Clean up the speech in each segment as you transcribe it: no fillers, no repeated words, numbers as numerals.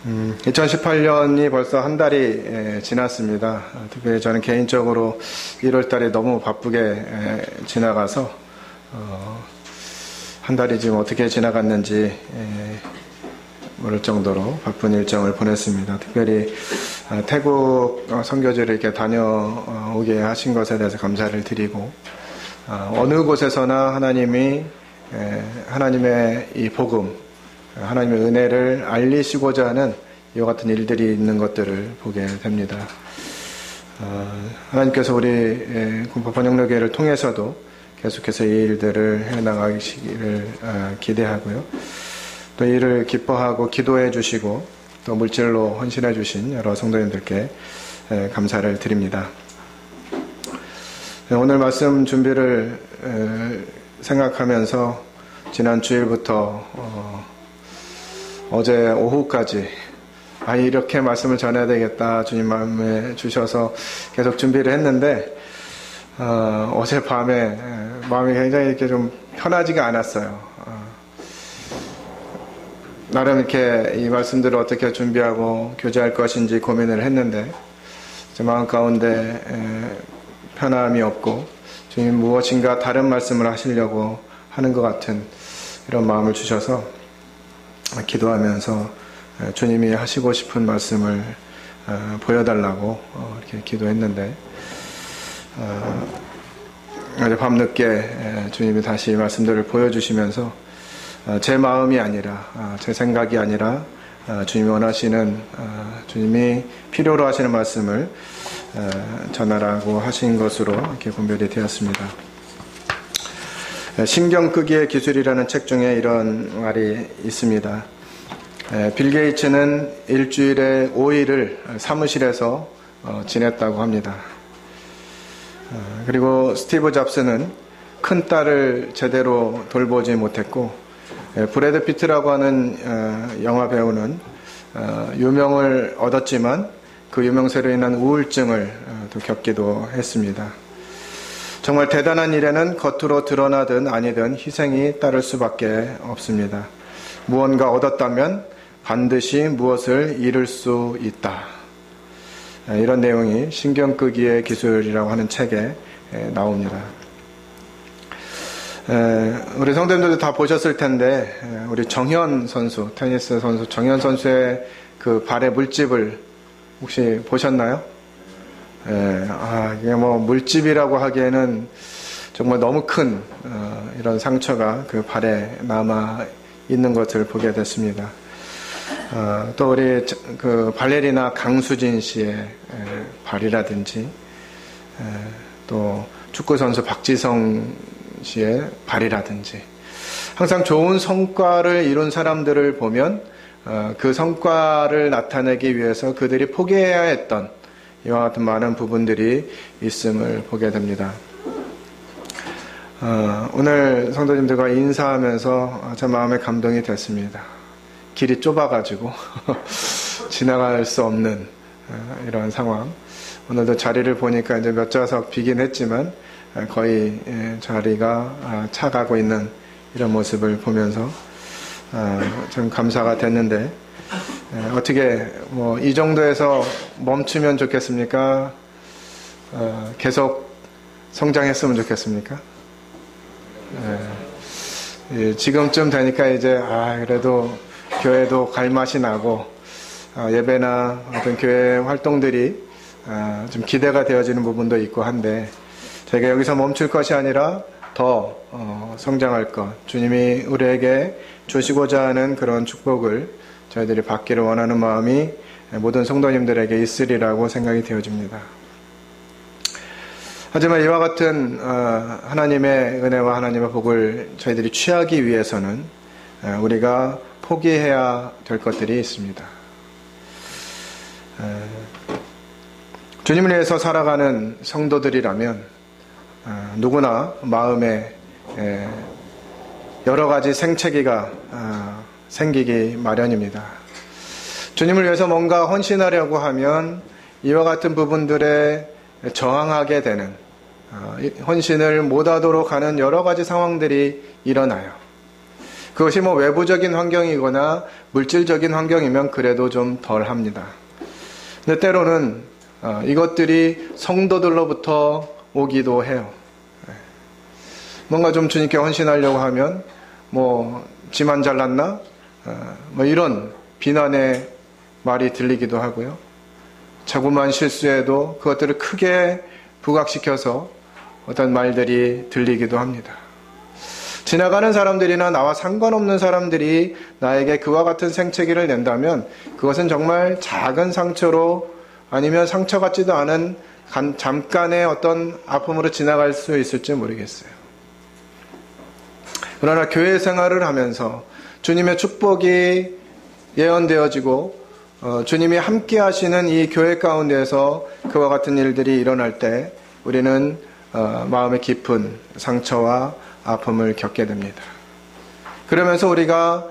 2018년이 벌써 한 달이 지났습니다. 특별히 저는 개인적으로 1월 달이 너무 바쁘게 지나가서 한 달이 지금 어떻게 지나갔는지 모를 정도로 바쁜 일정을 보냈습니다. 특별히 태국 선교지를 이렇게 다녀오게 하신 것에 대해서 감사를 드리고, 어느 곳에서나 하나님이 하나님의 이 복음, 하나님의 은혜를 알리시고자 하는 이와 같은 일들이 있는 것들을 보게 됩니다. 하나님께서 우리 군포번영로교회를 통해서도 계속해서 이 일들을 해나가시기를 기대하고요. 또 이를 기뻐하고 기도해 주시고 또 물질로 헌신해 주신 여러 성도님들께 감사를 드립니다. 오늘 말씀 준비를 생각하면서 지난 주일부터 어제 오후까지 이렇게 말씀을 전해야 되겠다 주님 마음에 주셔서 계속 준비를 했는데 어제 밤에 마음이 굉장히 이렇게 좀 편하지가 않았어요. 나름 이렇게 이 말씀들을 어떻게 준비하고 교제할 것인지 고민을 했는데 제 마음 가운데 편함이 없고 주님 무엇인가 다른 말씀을 하시려고 하는 것 같은 이런 마음을 주셔서 기도하면서 주님이 하시고 싶은 말씀을 보여달라고 이렇게 기도했는데 어제 밤늦게 주님이 다시 말씀들을 보여주시면서 제 마음이 아니라 제 생각이 아니라 주님이 원하시는 주님이 필요로 하시는 말씀을 전하라고 하신 것으로 이렇게 분별이 되었습니다. 신경 끄기의 기술이라는 책 중에 이런 말이 있습니다. 빌 게이츠는 일주일에 5일을 사무실에서 지냈다고 합니다. 그리고 스티브 잡스는 큰 딸을 제대로 돌보지 못했고, 브래드 피트라고 하는 영화 배우는 유명을 얻었지만 그 유명세로 인한 우울증을 또 겪기도 했습니다. 정말 대단한 일에는 겉으로 드러나든 아니든 희생이 따를 수밖에 없습니다. 무언가 얻었다면 반드시 무엇을 잃을 수 있다. 이런 내용이 신경 끄기의 기술이라고 하는 책에 나옵니다. 우리 성도님들도 다 보셨을 텐데 우리 정현 선수, 테니스 선수 정현 선수의 그 발의 물집을 혹시 보셨나요? 이게 뭐 물집이라고 하기에는 정말 너무 큰 이런 상처가 그 발에 남아 있는 것을 보게 됐습니다. 또 우리 그 발레리나 강수진 씨의 발이라든지 또 축구 선수 박지성 씨의 발이라든지 항상 좋은 성과를 이룬 사람들을 보면 그 성과를 나타내기 위해서 그들이 포기해야 했던 이와 같은 많은 부분들이 있음을 보게 됩니다. 오늘 성도님들과 인사하면서 제 마음에 감동이 됐습니다. 길이 좁아가지고 지나갈 수 없는 이런 상황. 오늘도 자리를 보니까 이제 몇 좌석 비긴 했지만 거의 자리가 차가고 있는 이런 모습을 보면서 좀 감사가 됐는데, 어떻게 뭐 이 정도에서 멈추면 좋겠습니까? 계속 성장했으면 좋겠습니까? 지금쯤 되니까 이제 그래도 교회도 갈 맛이 나고 예배나 어떤 교회 활동들이 좀 기대가 되어지는 부분도 있고 한데, 저희가 여기서 멈출 것이 아니라 더 성장할 것, 주님이 우리에게 주시고자 하는 그런 축복을 저희들이 받기를 원하는 마음이 모든 성도님들에게 있으리라고 생각이 되어집니다. 하지만 이와 같은 하나님의 은혜와 하나님의 복을 저희들이 취하기 위해서는 우리가 포기해야 될 것들이 있습니다. 주님을 위해서 살아가는 성도들이라면 누구나 마음에 여러 가지 생채기가 생기기 마련입니다. 주님을 위해서 뭔가 헌신하려고 하면 이와 같은 부분들에 저항하게 되는, 헌신을 못하도록 하는 여러 가지 상황들이 일어나요. 그것이 뭐 외부적인 환경이거나 물질적인 환경이면 그래도 좀 덜 합니다. 근데 때로는 이것들이 성도들로부터 오기도 해요. 뭔가 좀 주님께 헌신하려고 하면 뭐 지만 잘났나? 뭐 이런 비난의 말이 들리기도 하고요. 자꾸만 실수해도 그것들을 크게 부각시켜서 어떤 말들이 들리기도 합니다. 지나가는 사람들이나 나와 상관없는 사람들이 나에게 그와 같은 생채기를 낸다면 그것은 정말 작은 상처로 아니면 상처 같지도 않은 잠깐의 어떤 아픔으로 지나갈 수 있을지 모르겠어요. 그러나 교회 생활을 하면서 주님의 축복이 예언되어지고 주님이 함께 하시는 이 교회 가운데서 그와 같은 일들이 일어날 때 우리는 마음의 깊은 상처와 아픔을 겪게 됩니다. 그러면서 우리가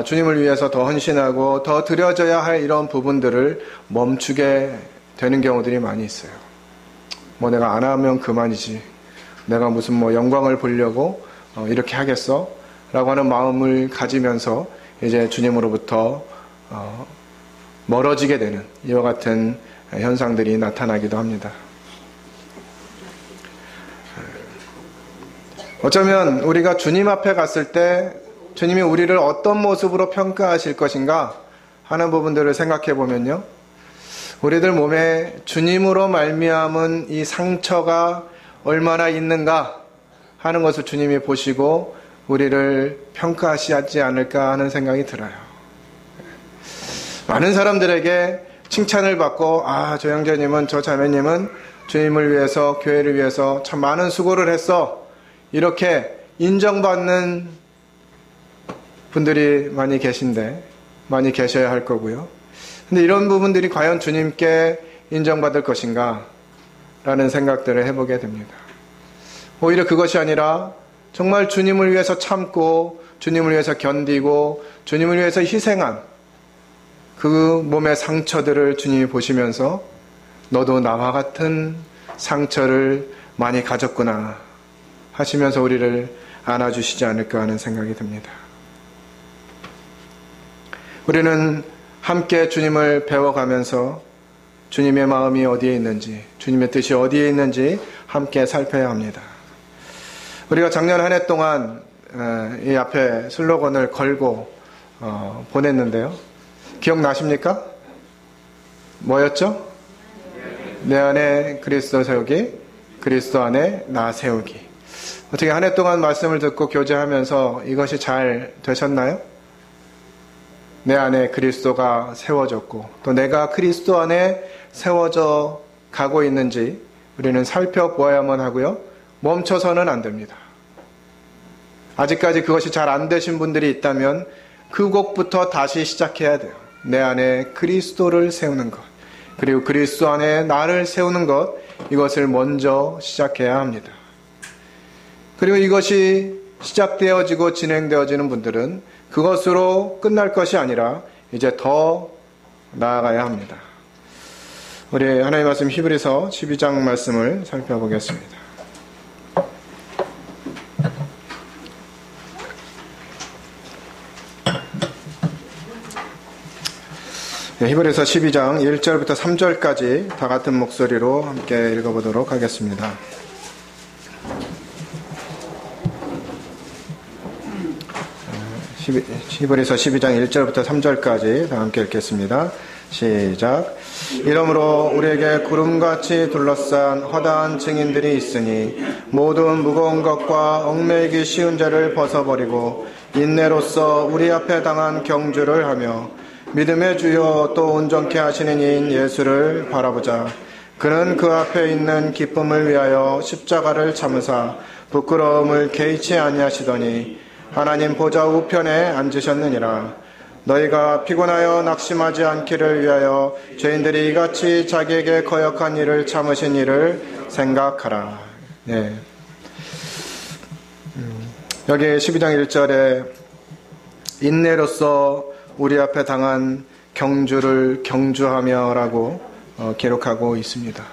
주님을 위해서 더 헌신하고 더 드려져야 할 이런 부분들을 멈추게 되는 경우들이 많이 있어요. 뭐 내가 안 하면 그만이지. 내가 무슨 뭐 영광을 보려고 이렇게 하겠어? 라고 하는 마음을 가지면서 이제 주님으로부터 멀어지게 되는 이와 같은 현상들이 나타나기도 합니다. 어쩌면 우리가 주님 앞에 갔을 때 주님이 우리를 어떤 모습으로 평가하실 것인가 하는 부분들을 생각해 보면요. 우리들 몸에 주님으로 말미암은 이 상처가 얼마나 있는가 하는 것을 주님이 보시고 우리를 평가하시지 않을까 하는 생각이 들어요. 많은 사람들에게 칭찬을 받고 저 형제님은 저 자매님은 주님을 위해서 교회를 위해서 참 많은 수고를 했어. 이렇게 인정받는 분들이 많이 계셔야 할 거고요. 근데 이런 부분들이 과연 주님께 인정받을 것인가? 라는 생각들을 해보게 됩니다. 오히려 그것이 아니라 정말 주님을 위해서 참고 주님을 위해서 견디고 주님을 위해서 희생한 그 몸의 상처들을 주님이 보시면서 너도 나와 같은 상처를 많이 가졌구나 하시면서 우리를 안아주시지 않을까 하는 생각이 듭니다. 우리는 함께 주님을 배워가면서 주님의 마음이 어디에 있는지, 주님의 뜻이 어디에 있는지 함께 살펴야 합니다. 우리가 작년 한 해 동안 이 앞에 슬로건을 걸고 보냈는데요. 기억나십니까? 뭐였죠? 내 안에 그리스도 세우기, 그리스도 안에 나 세우기. 어떻게 한 해 동안 말씀을 듣고 교제하면서 이것이 잘 되셨나요? 내 안에 그리스도가 세워졌고 또 내가 그리스도 안에 세워져 가고 있는지 우리는 살펴보아야만 하고요. 멈춰서는 안 됩니다. 아직까지 그것이 잘 안 되신 분들이 있다면 그 곡부터 다시 시작해야 돼요. 내 안에 그리스도를 세우는 것, 그리고 그리스도 안에 나를 세우는 것, 이것을 먼저 시작해야 합니다. 그리고 이것이 시작되어지고 진행되어지는 분들은 그것으로 끝날 것이 아니라 이제 더 나아가야 합니다. 우리 하나님의 말씀 히브리서 12장 말씀을 살펴보겠습니다. 히브리서 12장 1절부터 3절까지 다 같은 목소리로 함께 읽어보도록 하겠습니다. 히브리서 12장 1절부터 3절까지 다 함께 읽겠습니다. 시작. 이러므로 우리에게 구름같이 둘러싼 허다한 증인들이 있으니 모든 무거운 것과 얽매이기 쉬운 죄를 벗어버리고 인내로써 우리 앞에 당한 경주를 하며 믿음의 주요 또 온전케 하시는 이인 예수를 바라보자. 그는 그 앞에 있는 기쁨을 위하여 십자가를 참으사 부끄러움을 개의치 아니하시더니 하나님 보좌 우편에 앉으셨느니라. 너희가 피곤하여 낙심하지 않기를 위하여 죄인들이 이같이 자기에게 거역한 일을 참으신 일을 생각하라. 네. 여기 12장 1절에 인내로서 우리 앞에 당한 경주를 경주하며 라고 기록하고 있습니다.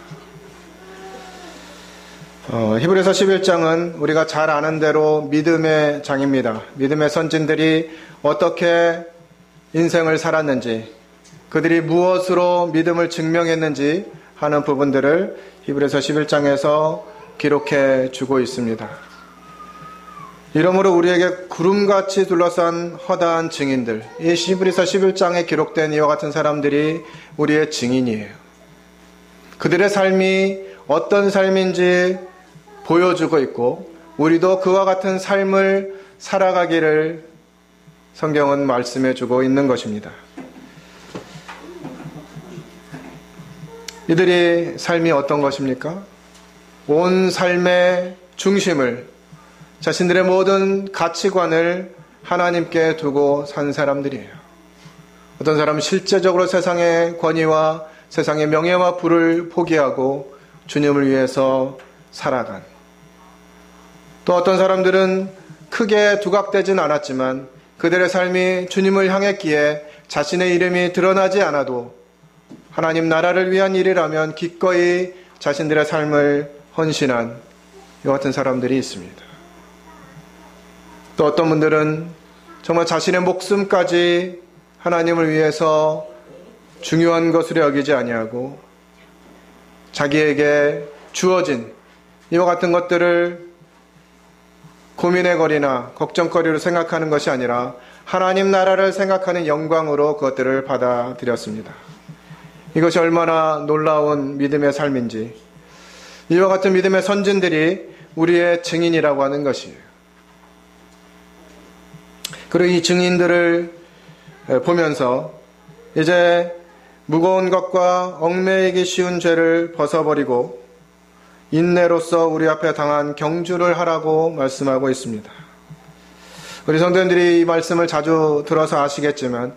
히브리서 11장은 우리가 잘 아는 대로 믿음의 장입니다. 믿음의 선진들이 어떻게 인생을 살았는지, 그들이 무엇으로 믿음을 증명했는지 하는 부분들을 히브리서 11장에서 기록해 주고 있습니다. 이러므로 우리에게 구름같이 둘러싼 허다한 증인들, 이 히브리서 11장에 기록된 이와 같은 사람들이 우리의 증인이에요. 그들의 삶이 어떤 삶인지 보여주고 있고, 우리도 그와 같은 삶을 살아가기를 성경은 말씀해 주고 있는 것입니다. 이들이 삶이 어떤 것입니까? 온 삶의 중심을, 자신들의 모든 가치관을 하나님께 두고 산 사람들이에요. 어떤 사람은 실제적으로 세상의 권위와 세상의 명예와 부를 포기하고 주님을 위해서 살아간, 또 어떤 사람들은 크게 두각되진 않았지만 그들의 삶이 주님을 향했기에 자신의 이름이 드러나지 않아도 하나님 나라를 위한 일이라면 기꺼이 자신들의 삶을 헌신한 이와 같은 사람들이 있습니다. 또 어떤 분들은 정말 자신의 목숨까지 하나님을 위해서 중요한 것으로 여기지 아니하고 자기에게 주어진 이와 같은 것들을 고민의 거리나 걱정거리로 생각하는 것이 아니라 하나님 나라를 생각하는 영광으로 그것들을 받아들였습니다. 이것이 얼마나 놀라운 믿음의 삶인지, 이와 같은 믿음의 선진들이 우리의 증인이라고 하는 것이에요. 그리고 이 증인들을 보면서 이제 무거운 것과 얽매이기 쉬운 죄를 벗어버리고 인내로서 우리 앞에 당한 경주를 하라고 말씀하고 있습니다. 우리 성도님들이 이 말씀을 자주 들어서 아시겠지만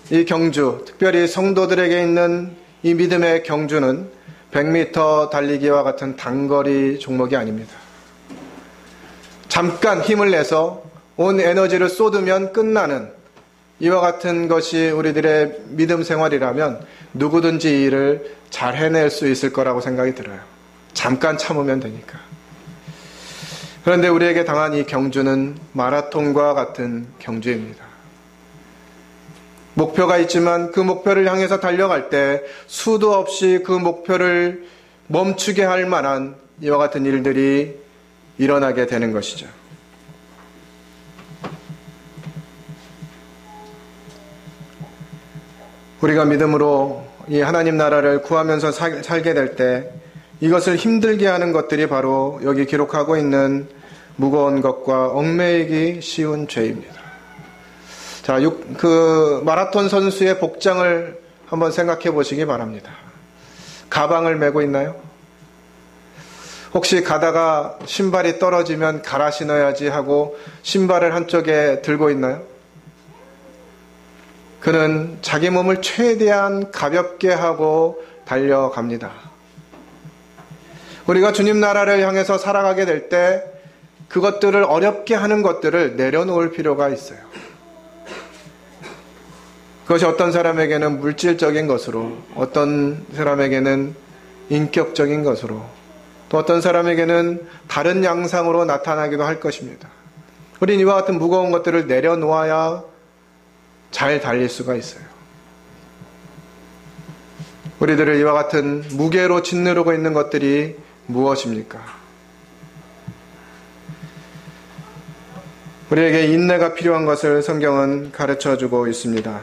이 경주, 특별히 성도들에게 있는 이 믿음의 경주는 100m 달리기와 같은 단거리 종목이 아닙니다. 잠깐 힘을 내서 온 에너지를 쏟으면 끝나는 이와 같은 것이 우리들의 믿음 생활이라면 누구든지 이 일을 잘 해낼 수 있을 거라고 생각이 들어요. 잠깐 참으면 되니까. 그런데 우리에게 당한 이 경주는 마라톤과 같은 경주입니다. 목표가 있지만 그 목표를 향해서 달려갈 때 수도 없이 그 목표를 멈추게 할 만한 이와 같은 일들이 일어나게 되는 것이죠. 우리가 믿음으로 이 하나님 나라를 구하면서 살게 될 때 이것을 힘들게 하는 것들이 바로 여기 기록하고 있는 무거운 것과 얽매이기 쉬운 죄입니다. 자, 그 마라톤 선수의 복장을 한번 생각해 보시기 바랍니다. 가방을 메고 있나요? 혹시 가다가 신발이 떨어지면 갈아 신어야지 하고 신발을 한쪽에 들고 있나요? 그는 자기 몸을 최대한 가볍게 하고 달려갑니다. 우리가 주님 나라를 향해서 살아가게 될 때 그것들을 어렵게 하는 것들을 내려놓을 필요가 있어요. 그것이 어떤 사람에게는 물질적인 것으로, 어떤 사람에게는 인격적인 것으로, 또 어떤 사람에게는 다른 양상으로 나타나기도 할 것입니다. 우린 이와 같은 무거운 것들을 내려놓아야 잘 달릴 수가 있어요. 우리들을 이와 같은 무게로 짓누르고 있는 것들이 무엇입니까? 우리에게 인내가 필요한 것을 성경은 가르쳐주고 있습니다.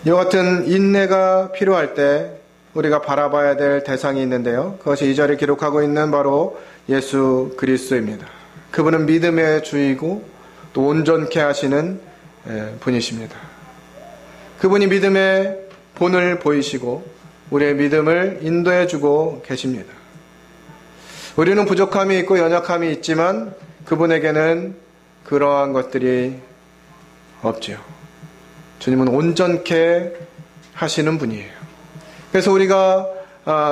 이와 같은 인내가 필요할 때 우리가 바라봐야 될 대상이 있는데요. 그것이 2절에 기록하고 있는 바로 예수 그리스도입니다. 그분은 믿음의 주이고 또 온전케 하시는 분이십니다. 그분이 믿음의 본을 보이시고 우리의 믿음을 인도해주고 계십니다. 우리는 부족함이 있고 연약함이 있지만 그분에게는 그러한 것들이 없지요. 주님은 온전케 하시는 분이에요. 그래서 우리가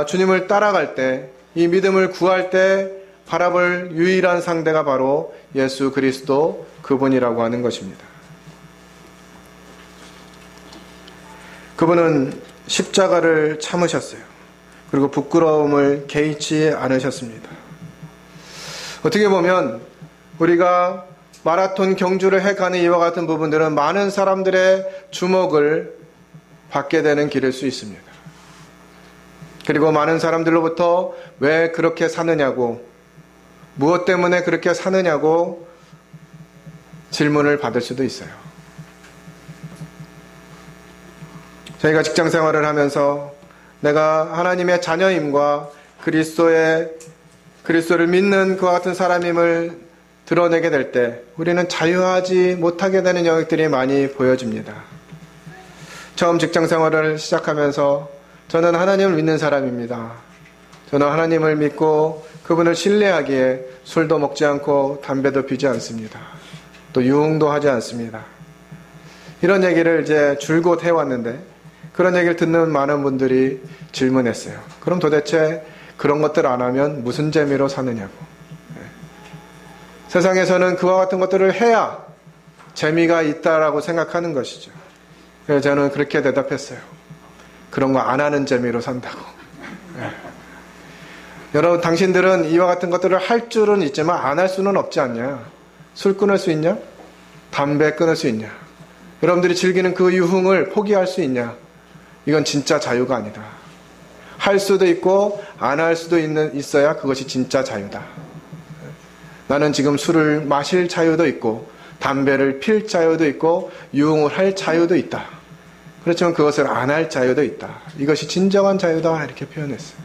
주님을 따라갈 때, 이 믿음을 구할 때 바라볼 유일한 상대가 바로 예수 그리스도 그분이라고 하는 것입니다. 그분은 십자가를 참으셨어요. 그리고 부끄러움을 개의치 않으셨습니다. 어떻게 보면 우리가 마라톤 경주를 해가는 이와 같은 부분들은 많은 사람들의 주목을 받게 되는 길일 수 있습니다. 그리고 많은 사람들로부터 왜 그렇게 사느냐고, 무엇 때문에 그렇게 사느냐고 질문을 받을 수도 있어요. 저희가 직장 생활을 하면서 내가 하나님의 자녀임과 그리스도를 믿는 그와 같은 사람임을 드러내게 될 때 우리는 자유하지 못하게 되는 영역들이 많이 보여집니다. 처음 직장 생활을 시작하면서 저는 하나님을 믿는 사람입니다. 저는 하나님을 믿고 그분을 신뢰하기에 술도 먹지 않고 담배도 피지 않습니다. 또 유흥도 하지 않습니다. 이런 얘기를 이제 줄곧 해왔는데 그런 얘기를 듣는 많은 분들이 질문했어요. 그럼 도대체 그런 것들 안 하면 무슨 재미로 사느냐고. 세상에서는 그와 같은 것들을 해야 재미가 있다라고 생각하는 것이죠. 그래서 저는 그렇게 대답했어요. 그런 거 안 하는 재미로 산다고. 여러분, 당신들은 이와 같은 것들을 할 줄은 있지만 안 할 수는 없지 않냐? 술 끊을 수 있냐? 담배 끊을 수 있냐? 여러분들이 즐기는 그 유흥을 포기할 수 있냐? 이건 진짜 자유가 아니다. 할 수도 있고 안 할 수도 있어야 그것이 진짜 자유다. 나는 지금 술을 마실 자유도 있고 담배를 필 자유도 있고 유흥을 할 자유도 있다. 그렇지만 그것을 안 할 자유도 있다. 이것이 진정한 자유다. 이렇게 표현했어요.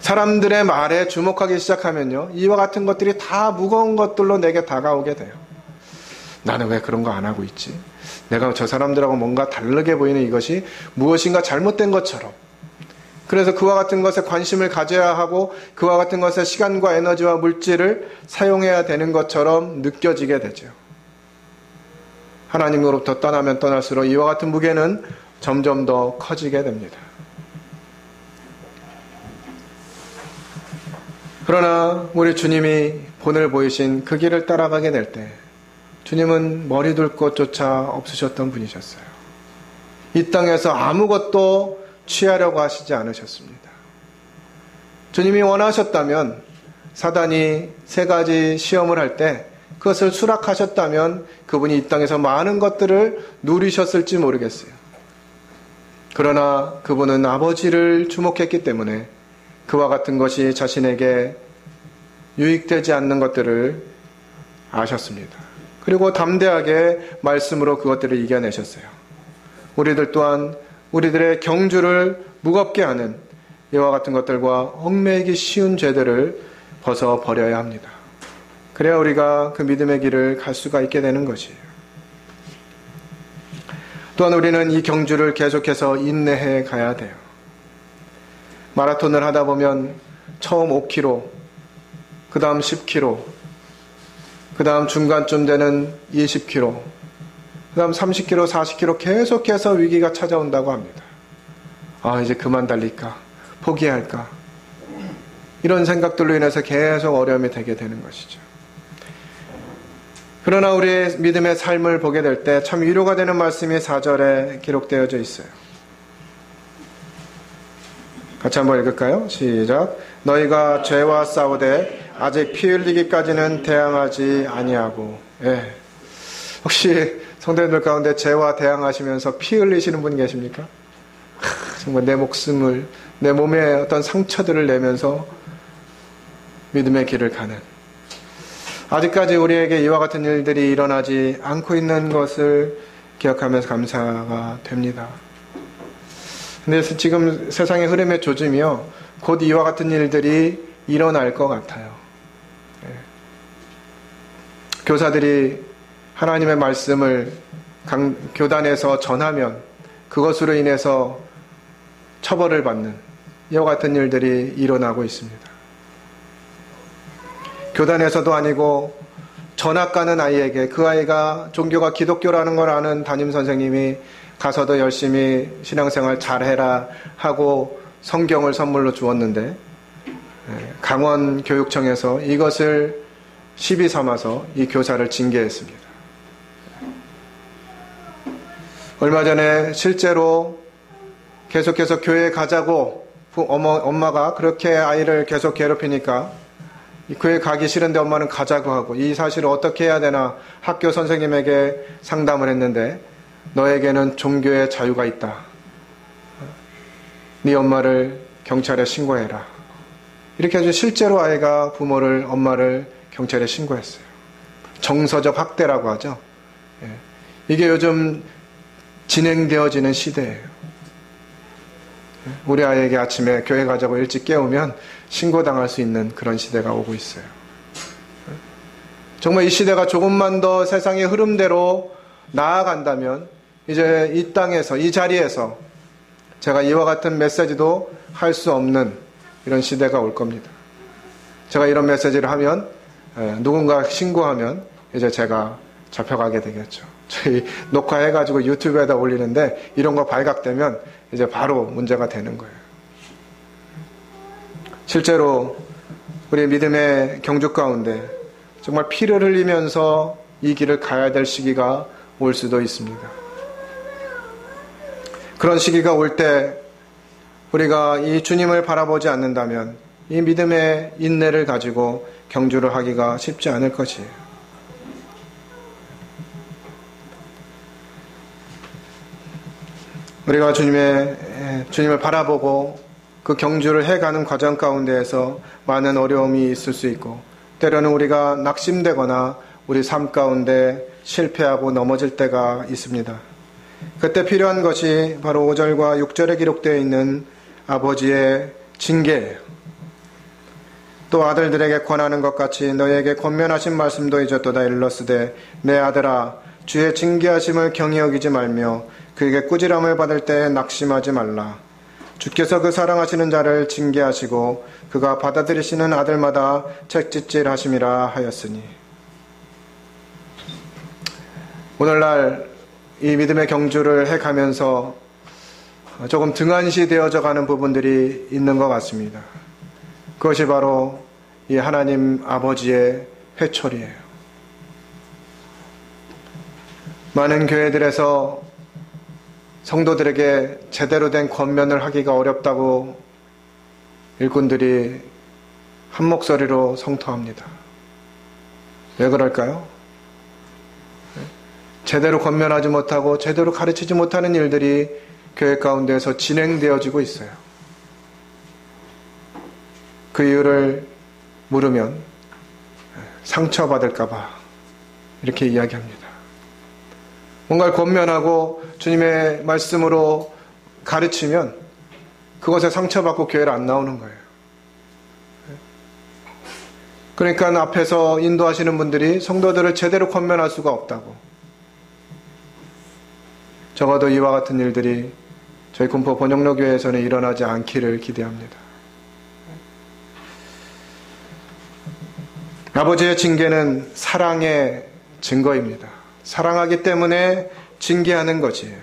사람들의 말에 주목하기 시작하면요, 이와 같은 것들이 다 무거운 것들로 내게 다가오게 돼요. 나는 왜 그런 거 안 하고 있지? 내가 저 사람들하고 뭔가 다르게 보이는 이것이 무엇인가 잘못된 것처럼. 그래서 그와 같은 것에 관심을 가져야 하고 그와 같은 것에 시간과 에너지와 물질을 사용해야 되는 것처럼 느껴지게 되죠. 하나님으로부터 떠나면 떠날수록 이와 같은 무게는 점점 더 커지게 됩니다. 그러나 우리 주님이 본을 보이신 그 길을 따라가게 될 때 주님은 머리 둘 곳조차 없으셨던 분이셨어요. 이 땅에서 아무것도 취하려고 하시지 않으셨습니다. 주님이 원하셨다면 사단이 3가지 시험을 할 때 그것을 수락하셨다면 그분이 이 땅에서 많은 것들을 누리셨을지 모르겠어요. 그러나 그분은 아버지를 주목했기 때문에 그와 같은 것이 자신에게 유익되지 않는 것들을 아셨습니다. 그리고 담대하게 말씀으로 그것들을 이겨내셨어요. 우리들 또한 우리들의 경주를 무겁게 하는 이와 같은 것들과 얽매이기 쉬운 죄들을 벗어버려야 합니다. 그래야 우리가 그 믿음의 길을 갈 수가 있게 되는 것이에요. 또한 우리는 이 경주를 계속해서 인내해 가야 돼요. 마라톤을 하다 보면 처음 5km, 그 다음 10km, 그 다음 중간쯤 되는 20km, 그 다음 30km, 40km 계속해서 위기가 찾아온다고 합니다. 아, 이제 그만 달릴까? 포기할까? 이런 생각들로 인해서 계속 어려움이 되게 되는 것이죠. 그러나 우리의 믿음의 삶을 보게 될 때 참 위로가 되는 말씀이 4절에 기록되어져 있어요. 같이 한번 읽을까요? 시작. 너희가 죄와 싸우되 아직 피 흘리기까지는 대항하지 아니하고. 예. 혹시 성도님들 가운데 죄와 대항하시면서 피 흘리시는 분 계십니까? 정말 내 목숨을, 내 몸에 어떤 상처들을 내면서 믿음의 길을 가는, 아직까지 우리에게 이와 같은 일들이 일어나지 않고 있는 것을 기억하면서 감사가 됩니다. 근데 지금 세상의 흐름의 조짐이요, 곧 이와 같은 일들이 일어날 것 같아요. 교사들이 하나님의 말씀을 교단에서 전하면 그것으로 인해서 처벌을 받는 이와 같은 일들이 일어나고 있습니다. 교단에서도 아니고 전학 가는 아이에게, 그 아이가 종교가 기독교라는 걸 아는 담임선생님이 가서도 열심히 신앙생활 잘해라 하고 성경을 선물로 주었는데 강원교육청에서 이것을 시비 삼아서 이 교사를 징계했습니다. 얼마 전에 실제로 계속해서 교회에 가자고 엄마가 그렇게 아이를 계속 괴롭히니까 교회 가기 싫은데 엄마는 가자고 하고, 이 사실을 어떻게 해야 되나 학교 선생님에게 상담을 했는데, 너에게는 종교의 자유가 있다. 네 엄마를 경찰에 신고해라. 이렇게 해서 실제로 아이가 엄마를 경찰에 신고했어요. 정서적 학대라고 하죠. 이게 요즘 진행되어지는 시대예요. 우리 아이에게 아침에 교회 가자고 일찍 깨우면 신고당할 수 있는 그런 시대가 오고 있어요. 정말 이 시대가 조금만 더 세상의 흐름대로 나아간다면 이제 이 땅에서, 이 자리에서 제가 이와 같은 메시지도 할 수 없는 이런 시대가 올 겁니다. 제가 이런 메시지를 하면 누군가 신고하면 이제 제가 잡혀가게 되겠죠. 저희 녹화해가지고 유튜브에다 올리는데 이런 거 발각되면 이제 바로 문제가 되는 거예요. 실제로 우리 믿음의 경주 가운데 정말 피를 흘리면서 이 길을 가야 될 시기가 올 수도 있습니다. 그런 시기가 올 때 우리가 이 주님을 바라보지 않는다면 이 믿음의 인내를 가지고 경주를 하기가 쉽지 않을 것이에요. 우리가 주님을 바라보고 그 경주를 해가는 과정 가운데에서 많은 어려움이 있을 수 있고, 때로는 우리가 낙심되거나 우리 삶 가운데 실패하고 넘어질 때가 있습니다. 그때 필요한 것이 바로 5절과 6절에 기록되어 있는 아버지의 징계예요. 또 아들들에게 권하는 것 같이 너희에게 권면하신 말씀도 잊었도다. 일러스되 내 아들아, 주의 징계하심을 경히 여기지 말며 그에게 꾸지람을 받을 때 낙심하지 말라. 주께서 그 사랑하시는 자를 징계하시고 그가 받아들이시는 아들마다 책짓질 하심이라 하였으니. 오늘날 이 믿음의 경주를 해가면서 조금 등한시 되어져 가는 부분들이 있는 것 같습니다. 그것이 바로 이 하나님 아버지의 회초리예요. 많은 교회들에서 성도들에게 제대로 된 권면을 하기가 어렵다고 일꾼들이 한 목소리로 성토합니다. 왜 그럴까요? 제대로 권면하지 못하고 제대로 가르치지 못하는 일들이 교회 가운데에서 진행되어지고 있어요. 그 이유를 물으면 상처받을까봐 이렇게 이야기합니다. 뭔가를 권면하고 주님의 말씀으로 가르치면 그것에 상처받고 교회를 안 나오는 거예요. 그러니까 앞에서 인도하시는 분들이 성도들을 제대로 권면할 수가 없다고. 적어도 이와 같은 일들이 저희 군포 번영로교회에서는 일어나지 않기를 기대합니다. 아버지의 징계는 사랑의 증거입니다. 사랑하기 때문에 징계하는 것이에요.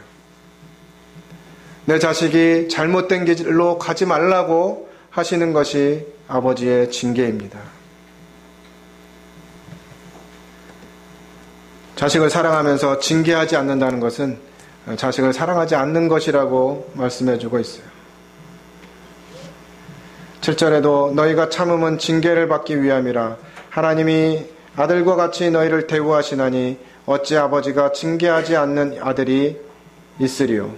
내 자식이 잘못된 길로 가지 말라고 하시는 것이 아버지의 징계입니다. 자식을 사랑하면서 징계하지 않는다는 것은 자식을 사랑하지 않는 것이라고 말씀해주고 있어요. 7절에도 너희가 참음은 징계를 받기 위함이라. 하나님이 아들과 같이 너희를 대우하시나니 어찌 아버지가 징계하지 않는 아들이 있으리요.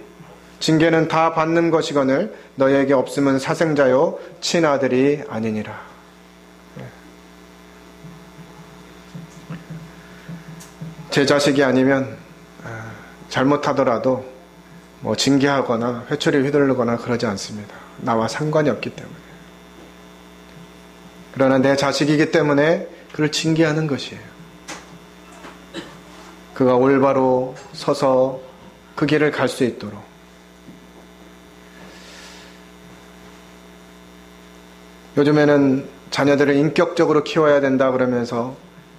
징계는 다 받는 것이거늘 너희에게 없음은 사생자요 친아들이 아니니라. 제 자식이 아니면 잘못하더라도 징계하거나 회초리 휘두르거나 그러지 않습니다. 나와 상관이 없기 때문에. 그러나 내 자식이기 때문에 그를 징계하는 것이에요. 그가 올바로 서서 그 길을 갈 수 있도록. 요즘에는 자녀들을 인격적으로 키워야 된다 그러면서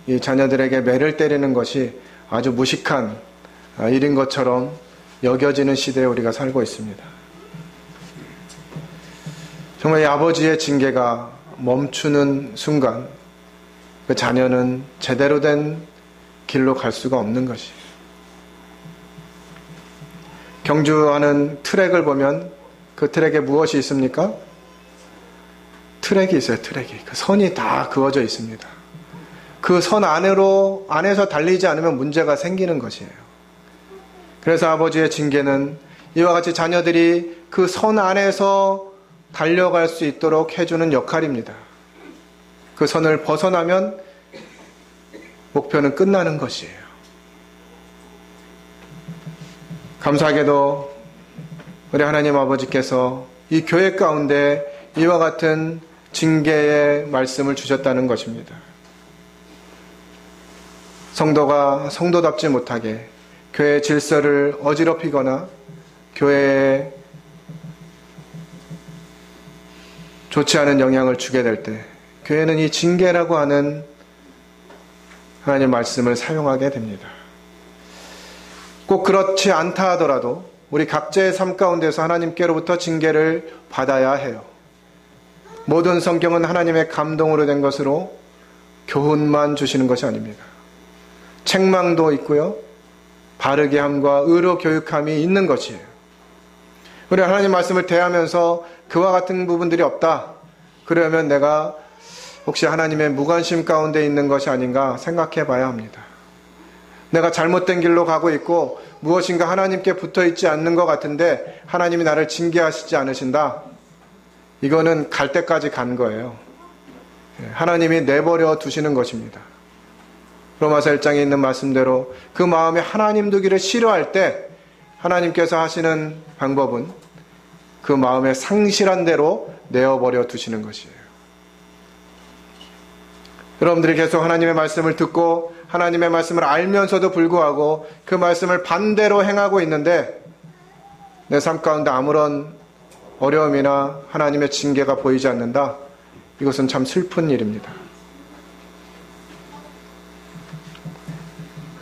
이 자녀들에게 매를 때리는 것이 아주 무식한 일인 것처럼 여겨지는 시대에 우리가 살고 있습니다. 정말 이 아버지의 징계가 멈추는 순간 그 자녀는 제대로 된 길로 갈 수가 없는 것이에요. 경주하는 트랙을 보면 그 트랙에 무엇이 있습니까? 트랙이 있어요. 트랙이. 그 선이 다 그어져 있습니다. 그 선 안에서 달리지 않으면 문제가 생기는 것이에요. 그래서 아버지의 징계는 이와 같이 자녀들이 그 선 안에서 달려갈 수 있도록 해주는 역할입니다. 그 선을 벗어나면 목표는 끝나는 것이에요. 감사하게도 우리 하나님 아버지께서 이 교회 가운데 이와 같은 징계의 말씀을 주셨다는 것입니다. 성도가 성도답지 못하게 교회의 질서를 어지럽히거나 교회에 좋지 않은 영향을 주게 될 때 교회는 이 징계라고 하는 하나님의 말씀을 사용하게 됩니다. 꼭 그렇지 않다 하더라도 우리 각자의 삶 가운데서 하나님께로부터 징계를 받아야 해요. 모든 성경은 하나님의 감동으로 된 것으로 교훈만 주시는 것이 아닙니다. 책망도 있고요. 바르게 함과 의로 교육함이 있는 것이에요. 우리 하나님 말씀을 대하면서 그와 같은 부분들이 없다. 그러면 내가 혹시 하나님의 무관심 가운데 있는 것이 아닌가 생각해 봐야 합니다. 내가 잘못된 길로 가고 있고 무엇인가 하나님께 붙어 있지 않는 것 같은데 하나님이 나를 징계하시지 않으신다. 이거는 갈 때까지 간 거예요. 하나님이 내버려 두시는 것입니다. 로마서 1장에 있는 말씀대로 그 마음에 하나님 두기를 싫어할 때 하나님께서 하시는 방법은 그 마음에 상실한 대로 내어버려 두시는 것이에요. 여러분들이 계속 하나님의 말씀을 듣고 하나님의 말씀을 알면서도 불구하고 그 말씀을 반대로 행하고 있는데 내 삶 가운데 아무런 어려움이나 하나님의 징계가 보이지 않는다. 이것은 참 슬픈 일입니다.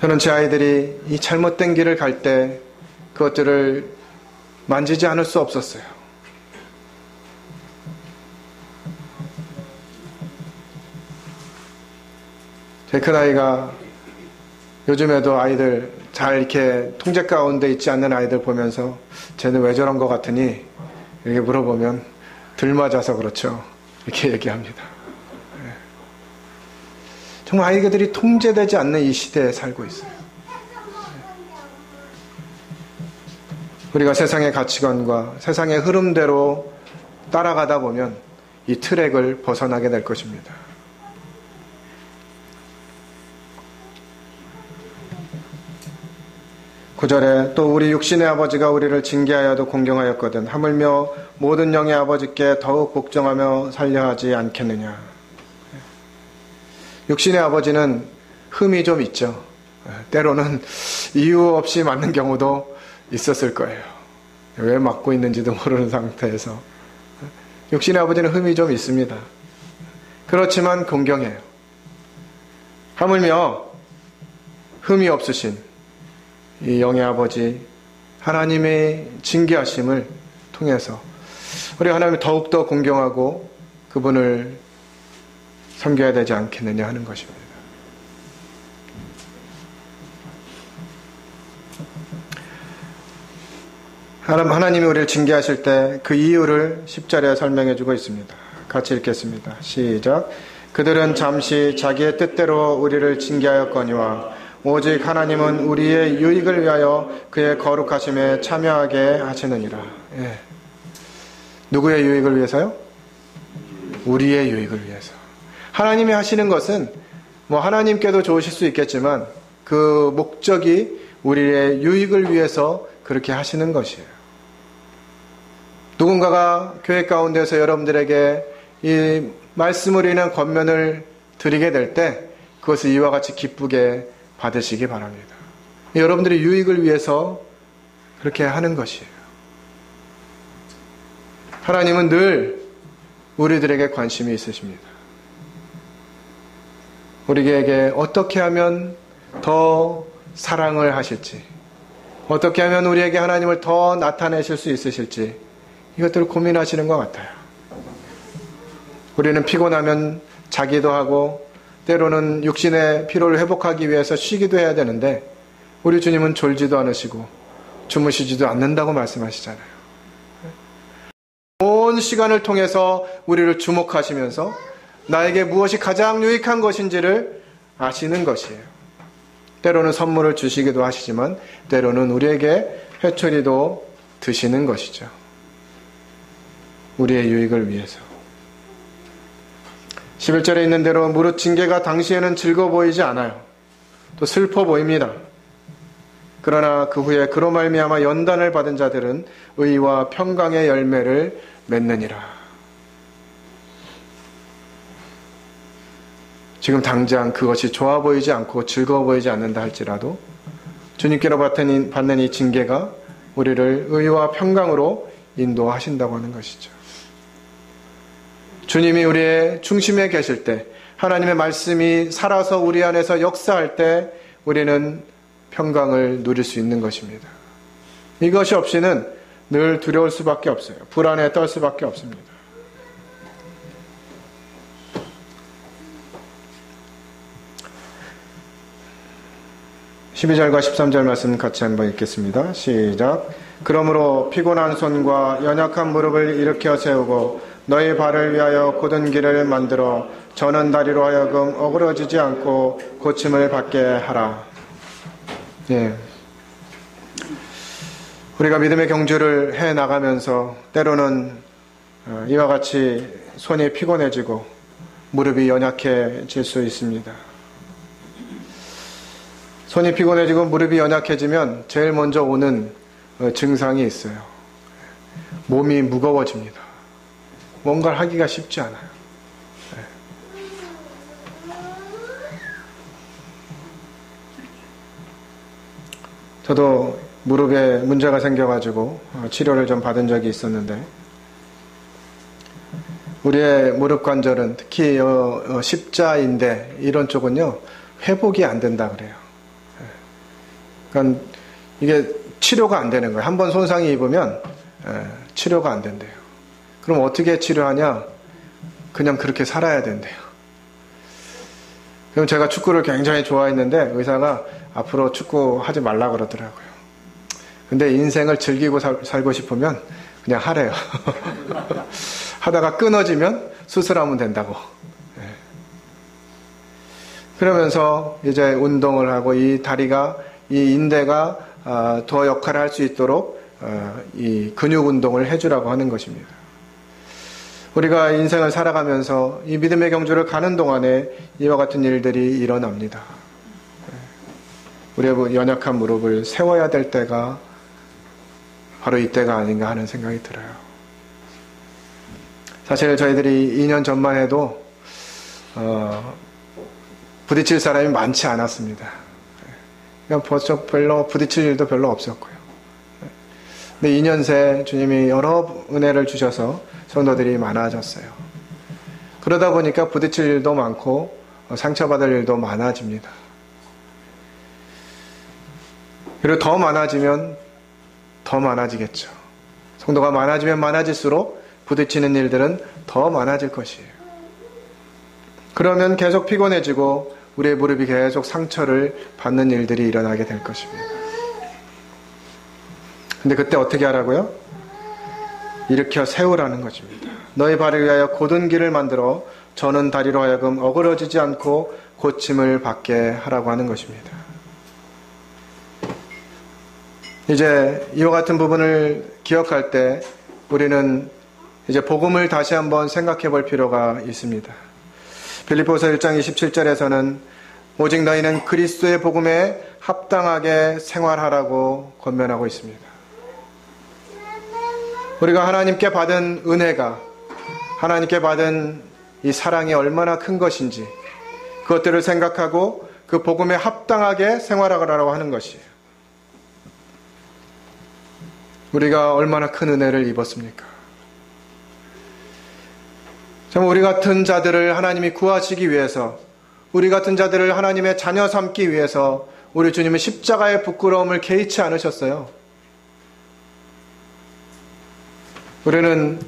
저는 제 아이들이 이 잘못된 길을 갈 때 그것들을 만지지 않을 수 없었어요. 제 큰아이가 요즘에도 아이들 잘 이렇게 통제 가운데 있지 않는 아이들 보면서 쟤는 왜 저런 것 같으니 이렇게 물어보면 들 맞아서 그렇죠. 이렇게 얘기합니다. 정말 아이들이 통제되지 않는 이 시대에 살고 있어요. 우리가 세상의 가치관과 세상의 흐름대로 따라가다 보면 이 트랙을 벗어나게 될 것입니다. 9절에 또 우리 육신의 아버지가 우리를 징계하여도 공경하였거든 하물며 모든 영의 아버지께 더욱 복종하며 살려하지 않겠느냐. 육신의 아버지는 흠이 좀 있죠. 때로는 이유 없이 맞는 경우도 있었을 거예요. 왜 맞고 있는지도 모르는 상태에서. 육신의 아버지는 흠이 좀 있습니다. 그렇지만 공경해요. 하물며 흠이 없으신 이 영의 아버지 하나님의 징계하심을 통해서 우리 하나님을 더욱더 공경하고 그분을 섬겨야 되지 않겠느냐 하는 것입니다. 하나님이 우리를 징계하실 때 그 이유를 10절에 설명해 주고 있습니다. 같이 읽겠습니다. 시작. 그들은 잠시 자기의 뜻대로 우리를 징계하였거니와 오직 하나님은 우리의 유익을 위하여 그의 거룩하심에 참여하게 하시느니라. 예. 누구의 유익을 위해서요? 우리의 유익을 위해서. 하나님이 하시는 것은 하나님께도 좋으실 수 있겠지만 그 목적이 우리의 유익을 위해서 그렇게 하시는 것이에요. 누군가가 교회 가운데서 여러분들에게 이 말씀으로 인한 권면을 드리게 될 때 그것을 이와 같이 기쁘게 받으시기 바랍니다. 여러분들의 유익을 위해서 그렇게 하는 것이에요. 하나님은 늘 우리들에게 관심이 있으십니다. 우리에게 어떻게 하면 더 사랑을 하실지, 어떻게 하면 우리에게 하나님을 더 나타내실 수 있으실지 이것들을 고민하시는 것 같아요. 우리는 피곤하면 자기도 하고 때로는 육신의 피로를 회복하기 위해서 쉬기도 해야 되는데 우리 주님은 졸지도 않으시고 주무시지도 않는다고 말씀하시잖아요. 온 시간을 통해서 우리를 주목하시면서 나에게 무엇이 가장 유익한 것인지를 아시는 것이에요. 때로는 선물을 주시기도 하시지만 때로는 우리에게 회초리도 드시는 것이죠. 우리의 유익을 위해서. 11절에 있는 대로 무릇 징계가 당시에는 즐거워 보이지 않아요. 또 슬퍼 보입니다. 그러나 그 후에 그로 말미암아 연단을 받은 자들은 의와 평강의 열매를 맺느니라. 지금 당장 그것이 좋아 보이지 않고 즐거워 보이지 않는다 할지라도 주님께로 받는 이 징계가 우리를 의와 평강으로 인도하신다고 하는 것이죠. 주님이 우리의 중심에 계실 때, 하나님의 말씀이 살아서 우리 안에서 역사할 때 우리는 평강을 누릴 수 있는 것입니다. 이것이 없이는 늘 두려울 수밖에 없어요. 불안에 떨 수밖에 없습니다. (12절과) (13절) 말씀 같이 한번 읽겠습니다. 시작. 그러므로 피곤한 손과 연약한 무릎을 일으켜 세우고 너희 발을 위하여 곧은 길을 만들어 저는 다리로 하여금 어그러지지 않고 고침을 받게 하라. 예. 우리가 믿음의 경주를 해 나가면서 때로는 이와 같이 손이 피곤해지고 무릎이 연약해질 수 있습니다. 손이 피곤해지고 무릎이 연약해지면 제일 먼저 오는 증상이 있어요. 몸이 무거워집니다. 뭔가를 하기가 쉽지 않아요. 저도 무릎에 문제가 생겨가지고 치료를 좀 받은 적이 있었는데 우리의 무릎 관절은 특히 십자인대 이런 쪽은요 회복이 안 된다 그래요. 그러니까 이게 치료가 안 되는 거예요. 한번 손상이 입으면 치료가 안 된대요. 그럼 어떻게 치료하냐? 그냥 그렇게 살아야 된대요. 그럼 제가 축구를 굉장히 좋아했는데 의사가 앞으로 축구하지 말라 그러더라고요. 근데 인생을 즐기고 살고 싶으면 그냥 하래요. 하다가 끊어지면 수술하면 된다고. 그러면서 이제 운동을 하고 이 다리가, 이 인대가 더 역할을 할 수 있도록 이 근육 운동을 해주라고 하는 것입니다. 우리가 인생을 살아가면서 이 믿음의 경주를 가는 동안에 이와 같은 일들이 일어납니다. 우리의 연약한 무릎을 세워야 될 때가 바로 이때가 아닌가 하는 생각이 들어요. 사실 저희들이 2년 전만 해도 부딪힐 사람이 많지 않았습니다. 그냥 별로 부딪힐 일도 별로 없었고요. 근데 2년 새 주님이 여러 은혜를 주셔서 성도들이 많아졌어요. 그러다 보니까 부딪힐 일도 많고 상처받을 일도 많아집니다. 그리고 더 많아지면 더 많아지겠죠. 성도가 많아지면 많아질수록 부딪히는 일들은 더 많아질 것이에요. 그러면 계속 피곤해지고 우리의 무릎이 계속 상처를 받는 일들이 일어나게 될 것입니다. 근데 그때 어떻게 하라고요? 일으켜 세우라는 것입니다. 너희 발을 위하여 곧은 길을 만들어 저는 다리로 하여금 어그러지지 않고 고침을 받게 하라고 하는 것입니다. 이제 이와 같은 부분을 기억할 때 우리는 이제 복음을 다시 한번 생각해 볼 필요가 있습니다. 빌립보서 1장 27절에서는 오직 너희는 그리스도의 복음에 합당하게 생활하라고 권면하고 있습니다. 우리가 하나님께 받은 은혜가, 하나님께 받은 이 사랑이 얼마나 큰 것인지 그것들을 생각하고 그 복음에 합당하게 생활하라고 하는 것이에요. 우리가 얼마나 큰 은혜를 입었습니까? 정말 우리 같은 자들을 하나님이 구하시기 위해서, 우리 같은 자들을 하나님의 자녀 삼기 위해서 우리 주님은 십자가의 부끄러움을 개의치 않으셨어요. 우리는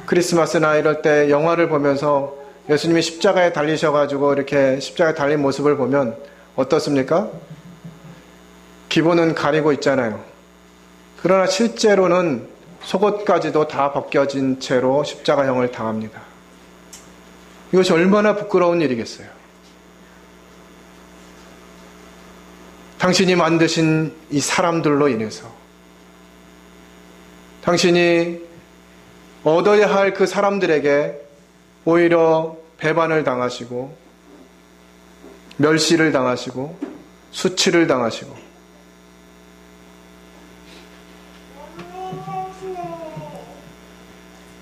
크리스마스나 이럴 때 영화를 보면서 예수님이 십자가에 달리셔가지고 이렇게 십자가에 달린 모습을 보면 어떻습니까? 기분은 가리고 있잖아요. 그러나 실제로는 속옷까지도 다 벗겨진 채로 십자가형을 당합니다. 이것이 얼마나 부끄러운 일이겠어요. 당신이 만드신 이 사람들로 인해서 당신이 얻어야 할 그 사람들에게 오히려 배반을 당하시고 멸시를 당하시고 수치를 당하시고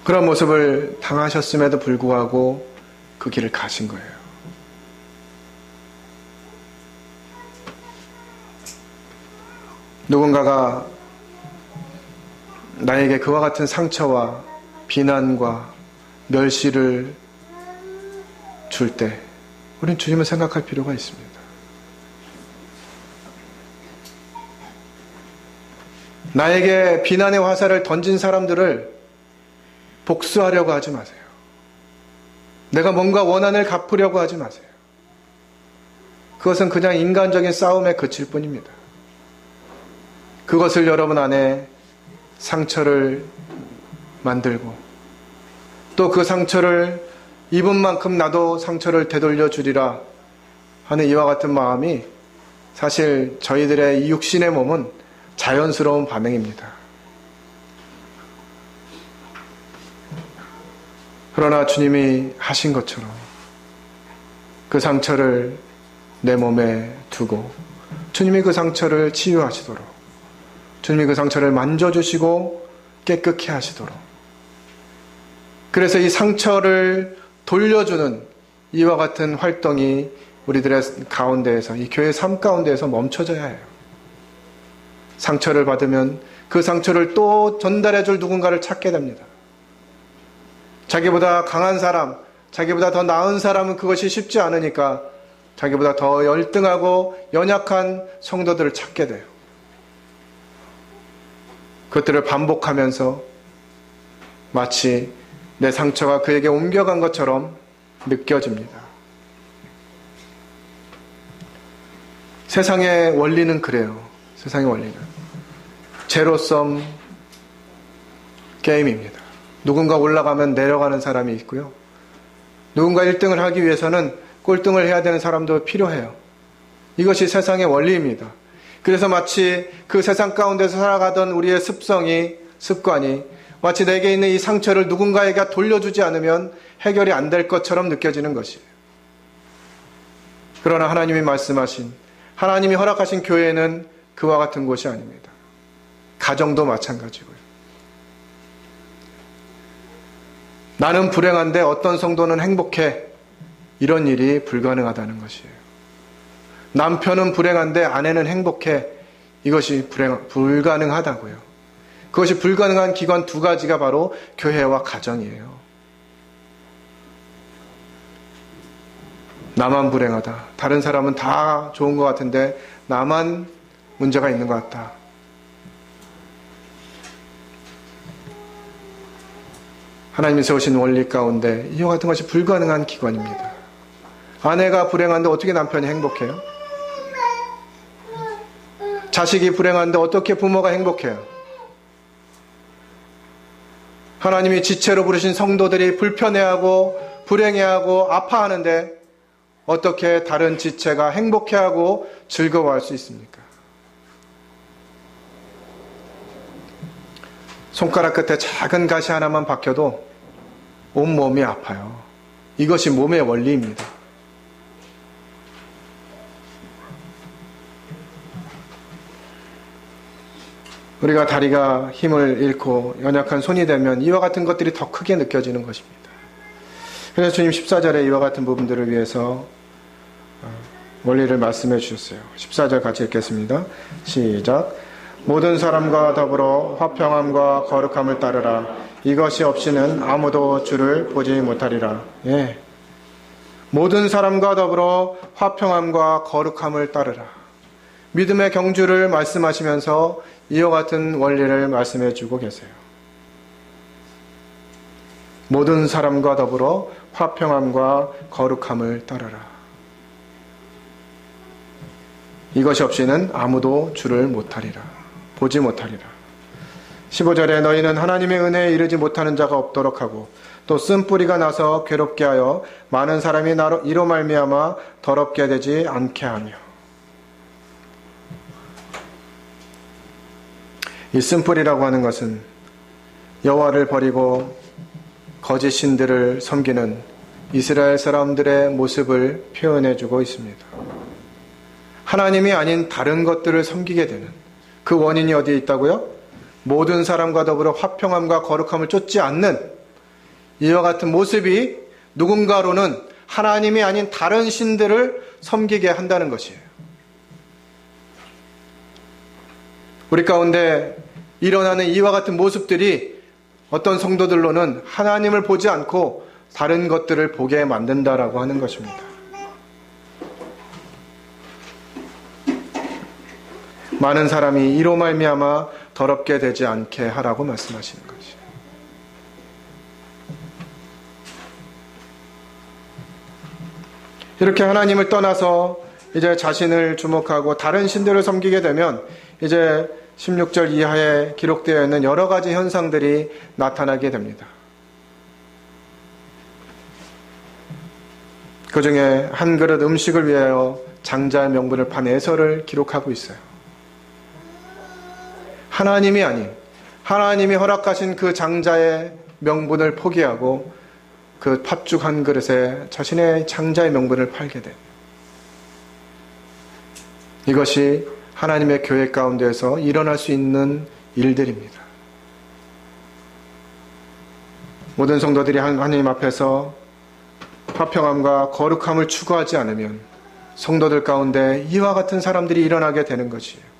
그런 모습을 당하셨음에도 불구하고 그 길을 가신 거예요. 누군가가 나에게 그와 같은 상처와 비난과 멸시를 줄 때 우리는 주님을 생각할 필요가 있습니다. 나에게 비난의 화살을 던진 사람들을 복수하려고 하지 마세요. 내가 뭔가 원한을 갚으려고 하지 마세요. 그것은 그냥 인간적인 싸움에 그칠 뿐입니다. 그것을 여러분 안에 상처를 만들고 또 그 상처를 입은 만큼 나도 상처를 되돌려 주리라 하는 이와 같은 마음이 사실 저희들의 이 육신의 몸은 자연스러운 반응입니다. 그러나 주님이 하신 것처럼 그 상처를 내 몸에 두고 주님이 그 상처를 치유하시도록 주님이 그 상처를 만져주시고 깨끗게 하시도록 그래서 이 상처를 돌려주는 이와 같은 활동이 우리들의 가운데에서 이 교회 삶 가운데에서 멈춰져야 해요. 상처를 받으면 그 상처를 또 전달해줄 누군가를 찾게 됩니다. 자기보다 강한 사람, 자기보다 더 나은 사람은 그것이 쉽지 않으니까 자기보다 더 열등하고 연약한 성도들을 찾게 돼요. 그것들을 반복하면서 마치 내 상처가 그에게 옮겨간 것처럼 느껴집니다. 세상의 원리는 그래요. 세상의 원리는 제로섬 게임입니다. 누군가 올라가면 내려가는 사람이 있고요. 누군가 1등을 하기 위해서는 꼴등을 해야 되는 사람도 필요해요. 이것이 세상의 원리입니다. 그래서 마치 그 세상 가운데서 살아가던 우리의 습관이 마치 내게 있는 이 상처를 누군가에게 돌려주지 않으면 해결이 안 될 것처럼 느껴지는 것이에요. 그러나 하나님이 말씀하신, 하나님이 허락하신 교회는 그와 같은 곳이 아닙니다. 가정도 마찬가지고요. 나는 불행한데 어떤 성도는 행복해. 이런 일이 불가능하다는 것이에요. 남편은 불행한데 아내는 행복해. 이것이 불가능하다고요. 그것이 불가능한 기관 두 가지가 바로 교회와 가정이에요. 나만 불행하다. 다른 사람은 다 좋은 것 같은데 나만 문제가 있는 것 같다. 하나님이 세우신 원리 가운데 이와 같은 것이 불가능한 기관입니다. 아내가 불행한데 어떻게 남편이 행복해요? 자식이 불행한데 어떻게 부모가 행복해요? 하나님이 지체로 부르신 성도들이 불편해하고 불행해하고 아파하는데 어떻게 다른 지체가 행복해하고 즐거워할 수 있습니까? 손가락 끝에 작은 가시 하나만 박혀도 온몸이 아파요. 이것이 몸의 원리입니다. 우리가 다리가 힘을 잃고 연약한 손이 되면 이와 같은 것들이 더 크게 느껴지는 것입니다. 그래서 주님 14절에 이와 같은 부분들을 위해서 원리를 말씀해 주셨어요. 14절 같이 읽겠습니다. 시작. 모든 사람과 더불어 화평함과 거룩함을 따르라. 이것이 없이는 아무도 주를 보지 못하리라. 예. 모든 사람과 더불어 화평함과 거룩함을 따르라. 믿음의 경주를 말씀하시면서 이와 같은 원리를 말씀해 주고 계세요. 모든 사람과 더불어 화평함과 거룩함을 따르라. 이것이 없이는 아무도 주를 못하리라. 보지 못하리라. 15절에 너희는 하나님의 은혜에 이르지 못하는 자가 없도록 하고 또 쓴뿌리가 나서 괴롭게 하여 많은 사람이 이로 말미암아 더럽게 되지 않게 하며. 이 쓴뿌리라고 하는 것은 여호와를 버리고 거짓 신들을 섬기는 이스라엘 사람들의 모습을 표현해 주고 있습니다. 하나님이 아닌 다른 것들을 섬기게 되는 그 원인이 어디에 있다고요? 모든 사람과 더불어 화평함과 거룩함을 쫓지 않는 이와 같은 모습이 누군가로는 하나님이 아닌 다른 신들을 섬기게 한다는 것이에요. 우리 가운데 일어나는 이와 같은 모습들이 어떤 성도들로는 하나님을 보지 않고 다른 것들을 보게 만든다라고 하는 것입니다. 많은 사람이 이로 말미암아 더럽게 되지 않게 하라고 말씀하시는 것이에요. 이렇게 하나님을 떠나서 이제 자신을 주목하고 다른 신들을 섬기게 되면 이제 16절 이하에 기록되어 있는 여러 가지 현상들이 나타나게 됩니다. 그 중에 한 그릇 음식을 위하여 장자의 명분을 판 에서를 기록하고 있어요. 하나님이 아닌 하나님이 허락하신 그 장자의 명분을 포기하고 그 팥죽 한 그릇에 자신의 장자의 명분을 팔게 된 이것이 하나님의 교회 가운데에서 일어날 수 있는 일들입니다. 모든 성도들이 하나님 앞에서 화평함과 거룩함을 추구하지 않으면 성도들 가운데 이와 같은 사람들이 일어나게 되는 것이에요.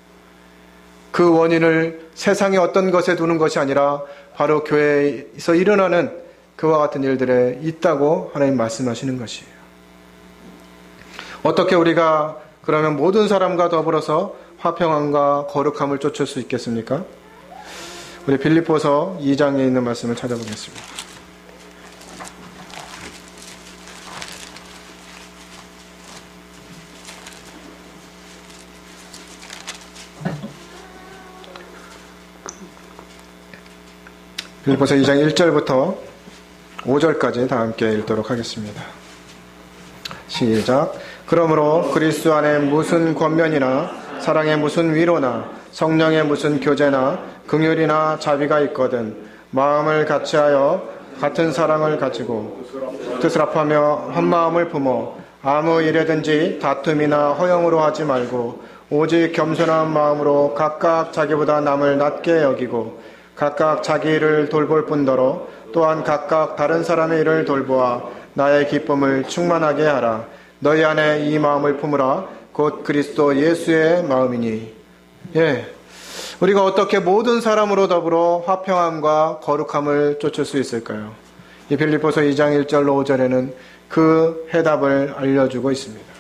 그 원인을 세상의 어떤 것에 두는 것이 아니라 바로 교회에서 일어나는 그와 같은 일들에 있다고 하나님 말씀하시는 것이에요. 어떻게 우리가 그러면 모든 사람과 더불어서 화평함과 거룩함을 쫓을 수 있겠습니까? 우리 빌립보서 2장에 있는 말씀을 찾아보겠습니다. 빌립보서 2장 1절부터 5절까지 다 함께 읽도록 하겠습니다. 시작. 그러므로 그리스도 안에 무슨 권면이나 사랑의 무슨 위로나 성령의 무슨 교제나 긍휼이나 자비가 있거든 마음을 같이하여 같은 사랑을 가지고 뜻을 합하며 한 마음을 품어 아무 일에든지 다툼이나 허영으로 하지 말고 오직 겸손한 마음으로 각각 자기보다 남을 낮게 여기고 각각 자기 일을 돌볼 뿐더러 또한 각각 다른 사람의 일을 돌보아 나의 기쁨을 충만하게 하라. 너희 안에 이 마음을 품으라. 곧 그리스도 예수의 마음이니. 우리가 어떻게 모든 사람으로 더불어 화평함과 거룩함을 쫓을 수 있을까요? 이 빌립보서 2장 1절로 5절에는 그 해답을 알려주고 있습니다.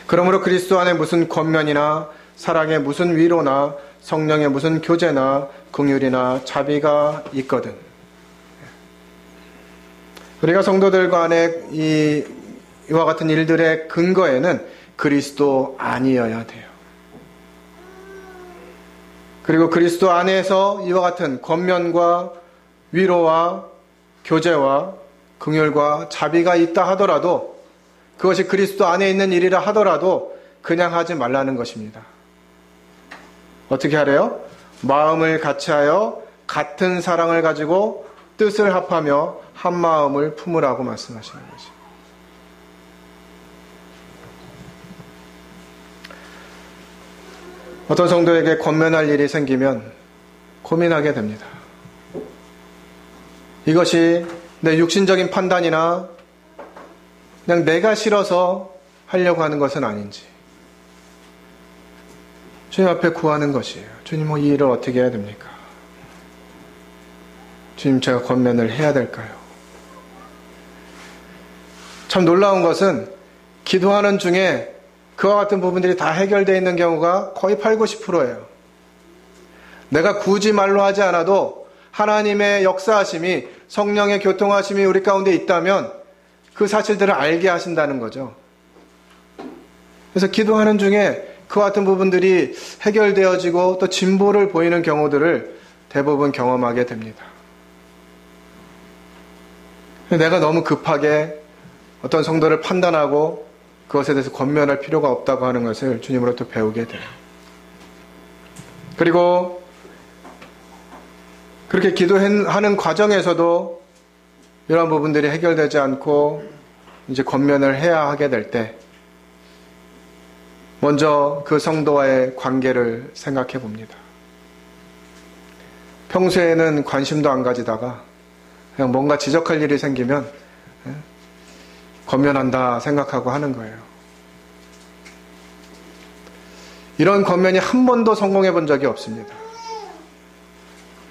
그러므로 그리스도 안에 무슨 권면이나 사랑의 무슨 위로나 성령의 무슨 교제나 긍휼이나 자비가 있거든. 우리가 성도들 간에 이와 같은 일들의 근거에는 그리스도 안이어야 돼요. 그리고 그리스도 안에서 이와 같은 권면과 위로와 교제와 긍휼과 자비가 있다 하더라도 그것이 그리스도 안에 있는 일이라 하더라도 그냥 하지 말라는 것입니다. 어떻게 하래요? 마음을 같이하여 같은 사랑을 가지고 뜻을 합하며 한 마음을 품으라고 말씀하시는 거죠. 어떤 성도에게 권면할 일이 생기면 고민하게 됩니다. 이것이 내 육신적인 판단이나 그냥 내가 싫어서 하려고 하는 것은 아닌지 주님 앞에 구하는 것이에요. 주님, 이 일을 어떻게 해야 됩니까? 주님, 제가 권면을 해야 될까요? 참 놀라운 것은 기도하는 중에 그와 같은 부분들이 다 해결되어 있는 경우가 거의 80, 90%예요. 내가 굳이 말로 하지 않아도 하나님의 역사하심이, 성령의 교통하심이 우리 가운데 있다면 그 사실들을 알게 하신다는 거죠. 그래서 기도하는 중에 그와 같은 부분들이 해결되어지고 또 진보를 보이는 경우들을 대부분 경험하게 됩니다. 내가 너무 급하게 어떤 성도를 판단하고 그것에 대해서 권면할 필요가 없다고 하는 것을 주님으로부터 배우게 돼요. 그리고 그렇게 기도하는 과정에서도 이런 부분들이 해결되지 않고 이제 권면을 해야 하게 될 때 먼저 그 성도와의 관계를 생각해 봅니다. 평소에는 관심도 안 가지다가 그냥 뭔가 지적할 일이 생기면 권면한다 생각하고 하는 거예요. 이런 권면이 한 번도 성공해 본 적이 없습니다.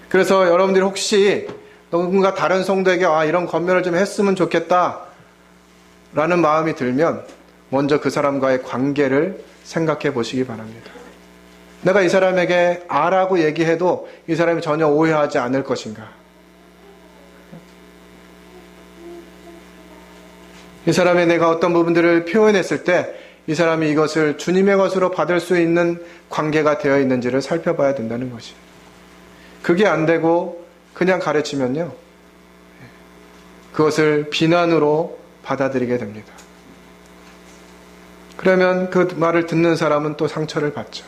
그래서 여러분들이 혹시 누군가 다른 성도에게 이런 권면을 좀 했으면 좋겠다 라는 마음이 들면 먼저 그 사람과의 관계를 생각해 보시기 바랍니다. 내가 이 사람에게 아라고 얘기해도 이 사람이 전혀 오해하지 않을 것인가? 이 사람의 내가 어떤 부분들을 표현했을 때 이 사람이 이것을 주님의 것으로 받을 수 있는 관계가 되어 있는지를 살펴봐야 된다는 것이. 그게 안 되고 그냥 가르치면요. 그것을 비난으로 받아들이게 됩니다. 그러면 그 말을 듣는 사람은 또 상처를 받죠.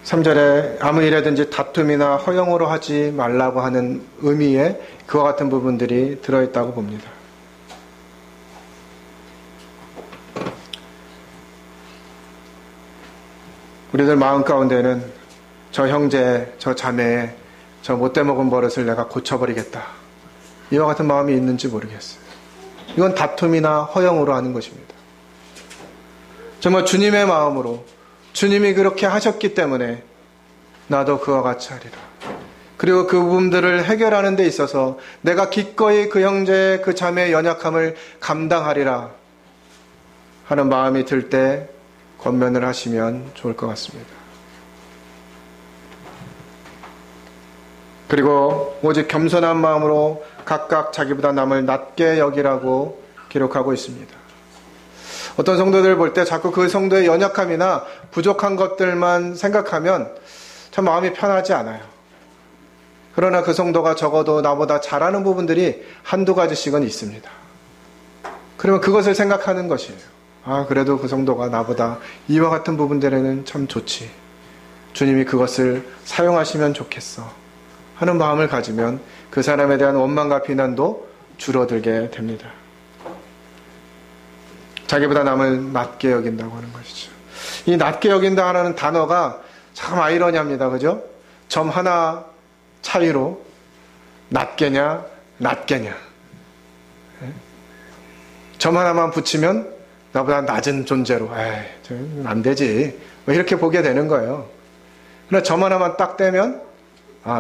3절에 아무 일에든지 다툼이나 허영으로 하지 말라고 하는 의미에 그와 같은 부분들이 들어있다고 봅니다. 우리들 마음 가운데는 저 형제, 저 자매의 저 못돼 먹은 버릇을 내가 고쳐버리겠다. 이와 같은 마음이 있는지 모르겠어요. 이건 다툼이나 허영으로 하는 것입니다. 정말 주님의 마음으로 주님이 그렇게 하셨기 때문에 나도 그와 같이 하리라. 그리고 그 부분들을 해결하는 데 있어서 내가 기꺼이 그 형제, 그 자매의 연약함을 감당하리라 하는 마음이 들 때 권면을 하시면 좋을 것 같습니다. 그리고 오직 겸손한 마음으로 각각 자기보다 남을 낮게 여기라고 기록하고 있습니다. 어떤 성도들 볼 때 자꾸 그 성도의 연약함이나 부족한 것들만 생각하면 참 마음이 편하지 않아요. 그러나 그 성도가 적어도 나보다 잘하는 부분들이 한두 가지씩은 있습니다. 그러면 그것을 생각하는 것이에요. 그래도 그 성도가 나보다 이와 같은 부분들에는 참 좋지. 주님이 그것을 사용하시면 좋겠어. 하는 마음을 가지면 그 사람에 대한 원망과 비난도 줄어들게 됩니다. 자기보다 남을 낮게 여긴다고 하는 것이죠. 이 낮게 여긴다 하는 단어가 참 아이러니합니다. 그죠? 점 하나 차이로 낮게냐 낮게냐. 점 하나만 붙이면 나보다 낮은 존재로 안 되지. 이렇게 보게 되는 거예요. 그러나 점 하나만 딱 떼면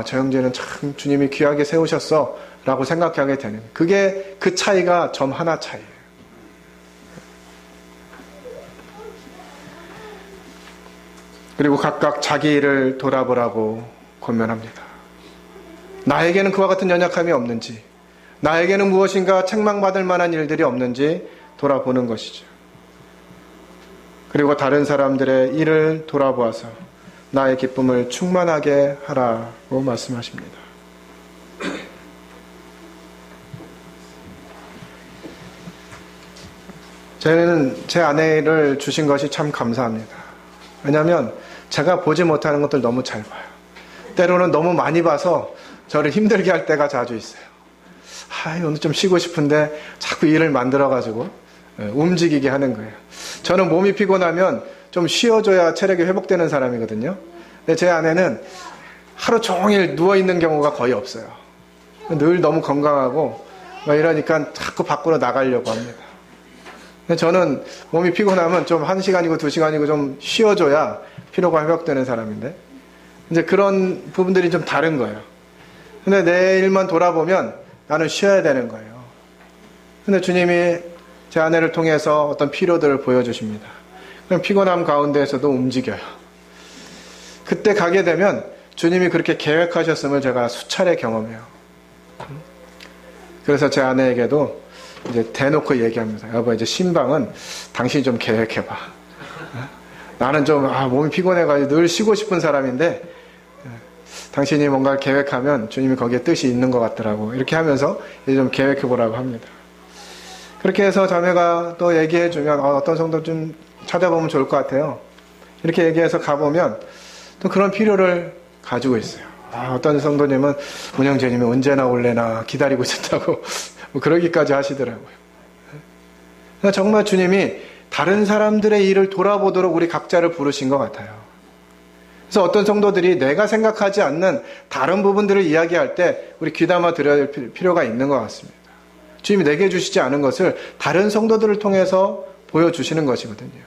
저 형제는 참 주님이 귀하게 세우셨어 라고 생각하게 되는, 그게 그 차이가 점 하나 차이예요. 그리고 각각 자기 일을 돌아보라고 권면합니다. 나에게는 그와 같은 연약함이 없는지, 나에게는 무엇인가 책망받을 만한 일들이 없는지 돌아보는 것이죠. 그리고 다른 사람들의 일을 돌아보아서 나의 기쁨을 충만하게 하라고 말씀하십니다. 저는 제 아내를 주신 것이 참 감사합니다. 왜냐하면 제가 보지 못하는 것들 너무 잘 봐요. 때로는 너무 많이 봐서 저를 힘들게 할 때가 자주 있어요. 오늘 좀 쉬고 싶은데 자꾸 일을 만들어가지고 움직이게 하는 거예요. 저는 몸이 피곤하면 좀 쉬어줘야 체력이 회복되는 사람이거든요. 근데 제 아내는 하루 종일 누워있는 경우가 거의 없어요. 늘 너무 건강하고 이러니까 자꾸 밖으로 나가려고 합니다. 근데 저는 몸이 피곤하면 좀 1시간이고 2시간이고 좀 쉬어줘야 피로가 회복되는 사람인데, 이제 그런 부분들이 좀 다른 거예요. 근데 내 일만 돌아보면 나는 쉬어야 되는 거예요. 근데 주님이 제 아내를 통해서 어떤 피로들을 보여주십니다. 그럼 피곤함 가운데에서도 움직여요. 그때 가게 되면 주님이 그렇게 계획하셨음을 제가 수차례 경험해요. 그래서 제 아내에게도 이제 대놓고 얘기합니다. 여보, 이제 신방은 당신이 좀 계획해봐. 나는 좀 몸이 피곤해가지고 늘 쉬고 싶은 사람인데 당신이 뭔가 계획하면 주님이 거기에 뜻이 있는 것 같더라고. 이렇게 하면서 이제 좀 계획해보라고 합니다. 그렇게 해서 자매가 또 얘기해주면 어떤 성도 좀 찾아보면 좋을 것 같아요. 이렇게 얘기해서 가보면 또 그런 필요를 가지고 있어요. 어떤 성도님은 문영재님이 언제나 올래나 기다리고 있었다고 뭐 그러기까지 하시더라고요. 그러니까 정말 주님이 다른 사람들의 일을 돌아보도록 우리 각자를 부르신 것 같아요. 그래서 어떤 성도들이 내가 생각하지 않는 다른 부분들을 이야기할 때 우리 귀담아 들어야 될 필요가 있는 것 같습니다. 주님이 내게 주시지 않은 것을 다른 성도들을 통해서 보여주시는 것이거든요.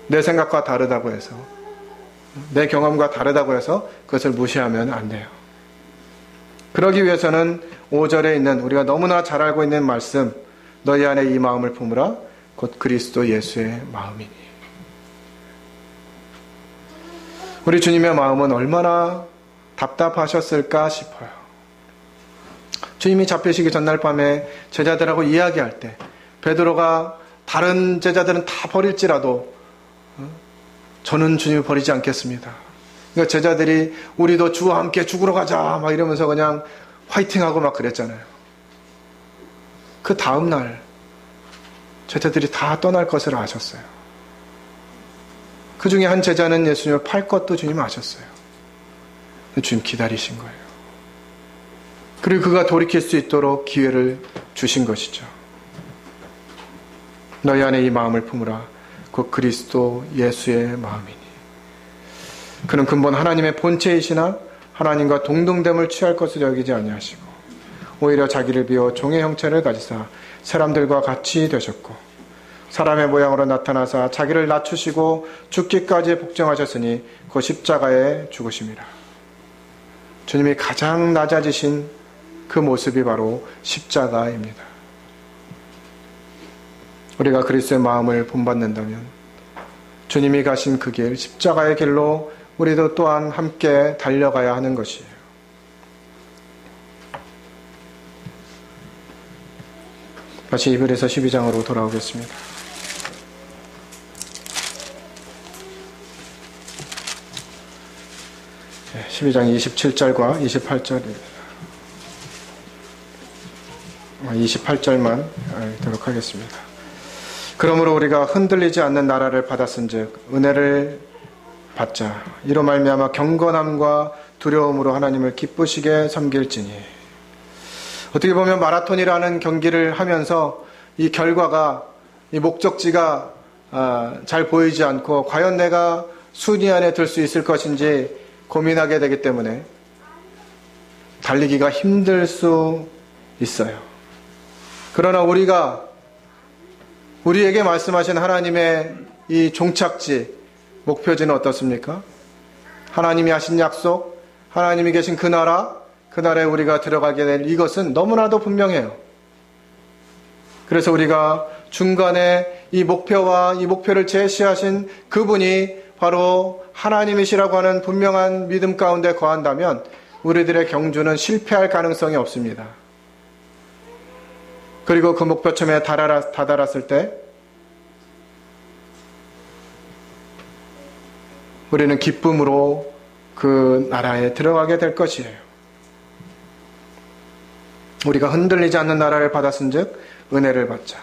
내 생각과 다르다고 해서, 내 경험과 다르다고 해서 그것을 무시하면 안 돼요. 그러기 위해서는 5절에 있는 우리가 너무나 잘 알고 있는 말씀, 너희 안에 이 마음을 품으라 곧 그리스도 예수의 마음이니. 우리 주님의 마음은 얼마나 답답하셨을까 싶어요. 주님이 잡히시기 전날 밤에 제자들하고 이야기할 때 베드로가 다른 제자들은 다 버릴지라도 저는 주님을 버리지 않겠습니다. 그러니까 제자들이 우리도 주와 함께 죽으러 가자 막 이러면서 그냥 화이팅하고 막 그랬잖아요. 그 다음날 제자들이 다 떠날 것을 아셨어요. 그 중에 한 제자는 예수님을 팔 것도 주님 아셨어요. 주님 기다리신 거예요. 그리고 그가 돌이킬 수 있도록 기회를 주신 것이죠. 너희 안에 이 마음을 품으라 곧 그리스도 예수의 마음이니. 그는 근본 하나님의 본체이시나 하나님과 동등됨을 취할 것을 여기지 아니하시고 오히려 자기를 비워 종의 형체를 가지사 사람들과 같이 되셨고 사람의 모양으로 나타나사 자기를 낮추시고 죽기까지 복종하셨으니 그 십자가에 죽으심이라. 주님이 가장 낮아지신 그 모습이 바로 십자가입니다. 우리가 그리스도의 마음을 본받는다면 주님이 가신 그 길, 십자가의 길로 우리도 또한 함께 달려가야 하는 것이에요. 다시 히브리서 12장으로 돌아오겠습니다. 네, 12장 27절과 28절입니다. 28절만 읽도록 하겠습니다. 그러므로 우리가 흔들리지 않는 나라를 받았은즉 은혜를 받자. 이로 말미암아 경건함과 두려움으로 하나님을 기쁘시게 섬길지니. 어떻게 보면 마라톤이라는 경기를 하면서 이 결과가, 이 목적지가 잘 보이지 않고 과연 내가 순위 안에 들 수 있을 것인지 고민하게 되기 때문에 달리기가 힘들 수 있어요. 그러나 우리에게 말씀하신 하나님의 이 종착지, 목표지는 어떻습니까? 하나님이 하신 약속, 하나님이 계신 그 나라에 우리가 들어가게 될 이것은 너무나도 분명해요. 그래서 우리가 중간에 이 목표와 이 목표를 제시하신 그분이 바로 하나님이시라고 하는 분명한 믿음 가운데 거한다면 우리들의 경주는 실패할 가능성이 없습니다. 그리고 그 목표점에 다다랐을 때 우리는 기쁨으로 그 나라에 들어가게 될 것이에요. 우리가 흔들리지 않는 나라를 받았은즉 은혜를 받자.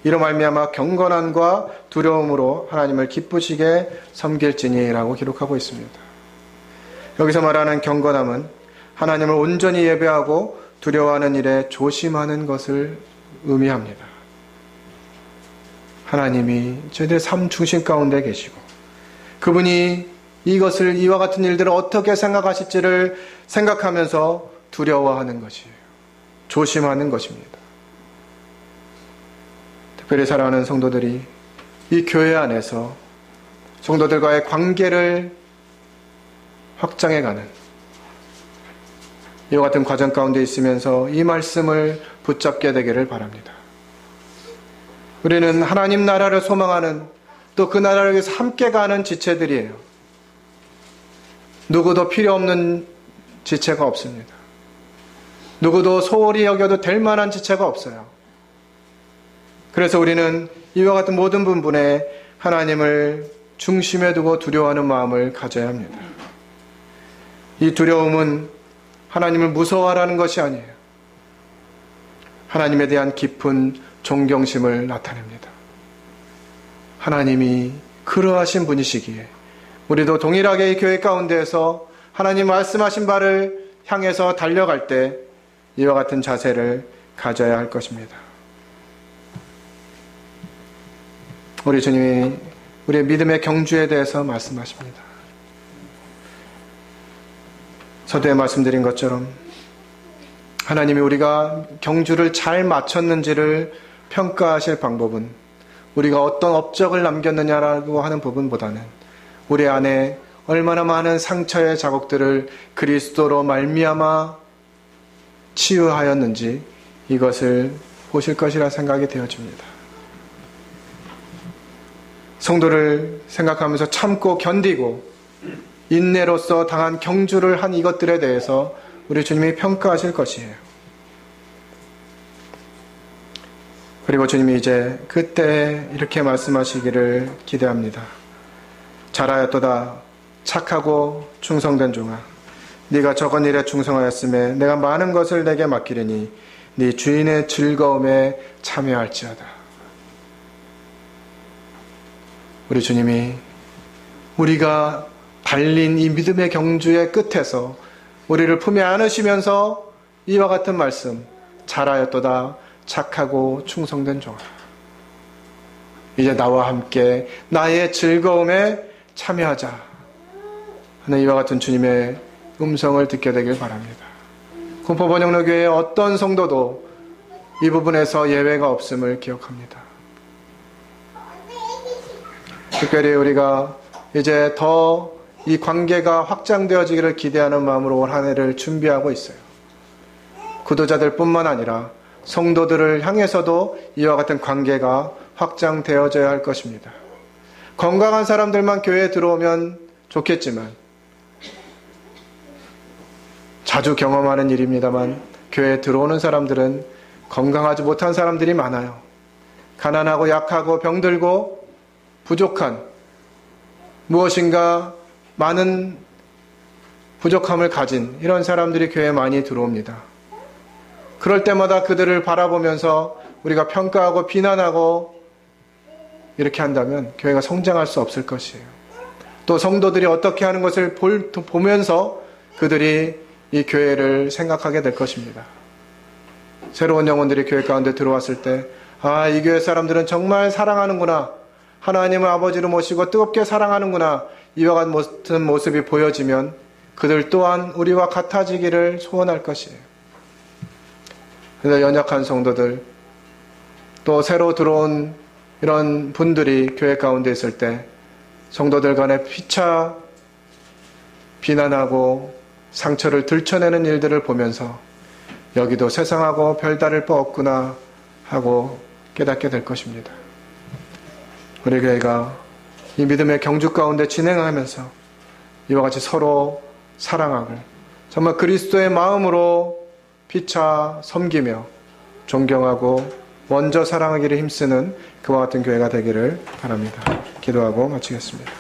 이로 말미암아 경건함과 두려움으로 하나님을 기쁘시게 섬길지니라고 기록하고 있습니다. 여기서 말하는 경건함은 하나님을 온전히 예배하고 두려워하는 일에 조심하는 것을 의미합니다. 하나님이 저희들의 삶 중심 가운데 계시고 그분이 이와 같은 일들을 어떻게 생각하실지를 생각하면서 두려워하는 것이에요. 조심하는 것입니다. 특별히 사랑하는 성도들이 이 교회 안에서 성도들과의 관계를 확장해가는 이와 같은 과정 가운데 있으면서 이 말씀을 붙잡게 되기를 바랍니다. 우리는 하나님 나라를 소망하는 또 그 나라를 위해서 함께 가는 지체들이에요. 누구도 필요 없는 지체가 없습니다. 누구도 소홀히 여겨도 될 만한 지체가 없어요. 그래서 우리는 이와 같은 모든 부분에 하나님을 중심에 두고 두려워하는 마음을 가져야 합니다. 이 두려움은 하나님을 무서워하라는 것이 아니에요. 하나님에 대한 깊은 존경심을 나타냅니다. 하나님이 그러하신 분이시기에 우리도 동일하게 이 교회 가운데에서 하나님 말씀하신 바를 향해서 달려갈 때 이와 같은 자세를 가져야 할 것입니다. 우리 주님이 우리의 믿음의 경주에 대해서 말씀하십니다. 서두에 말씀드린 것처럼 하나님이 우리가 경주를 잘 마쳤는지를 평가하실 방법은 우리가 어떤 업적을 남겼느냐라고 하는 부분보다는 우리 안에 얼마나 많은 상처의 자국들을 그리스도로 말미암아 치유하였는지 이것을 보실 것이라 생각이 되어집니다. 성도를 생각하면서 참고 견디고 인내로서 당한 경주를 한 이것들에 대해서 우리 주님이 평가하실 것이에요. 그리고 주님이 이제 그때 이렇게 말씀하시기를 기대합니다. 잘하였도다 착하고 충성된 종아, 네가 적은 일에 충성하였음에 내가 많은 것을 내게 맡기리니 네 주인의 즐거움에 참여할지어다. 우리 주님이 우리가 달린 이 믿음의 경주의 끝에서 우리를 품에 안으시면서 이와 같은 말씀, 잘하였도다 착하고 충성된 종아, 이제 나와 함께 나의 즐거움에 참여하자 하는 이와 같은 주님의 음성을 듣게 되길 바랍니다. 군포번영로교회의 어떤 성도도 이 부분에서 예외가 없음을 기억합니다. 특별히 우리가 이제 더 이 관계가 확장되어지기를 기대하는 마음으로 올 한 해를 준비하고 있어요. 구도자들 뿐만 아니라 성도들을 향해서도 이와 같은 관계가 확장되어져야 할 것입니다. 건강한 사람들만 교회에 들어오면 좋겠지만, 자주 경험하는 일입니다만 교회에 들어오는 사람들은 건강하지 못한 사람들이 많아요. 가난하고 약하고 병들고 부족한, 무엇인가 많은 부족함을 가진 이런 사람들이 교회에 많이 들어옵니다. 그럴 때마다 그들을 바라보면서 우리가 평가하고 비난하고 이렇게 한다면 교회가 성장할 수 없을 것이에요. 또 성도들이 어떻게 하는 것을 보면서 그들이 이 교회를 생각하게 될 것입니다. 새로운 영혼들이 교회 가운데 들어왔을 때, 아, 이 교회 사람들은 정말 사랑하는구나, 하나님을 아버지로 모시고 뜨겁게 사랑하는구나, 이와 같은 모습이 보여지면 그들 또한 우리와 같아지기를 소원할 것이에요. 그래서 연약한 성도들, 또 새로 들어온 이런 분들이 교회 가운데 있을 때 성도들 간에 피차 비난하고 상처를 들춰내는 일들을 보면서 여기도 세상하고 별다를 바 없구나 하고 깨닫게 될 것입니다. 우리 교회가 이 믿음의 경주 가운데 진행하면서 이와 같이 서로 사랑하고 정말 그리스도의 마음으로 피차 섬기며 존경하고 먼저 사랑하기를 힘쓰는 그와 같은 교회가 되기를 바랍니다. 기도하고 마치겠습니다.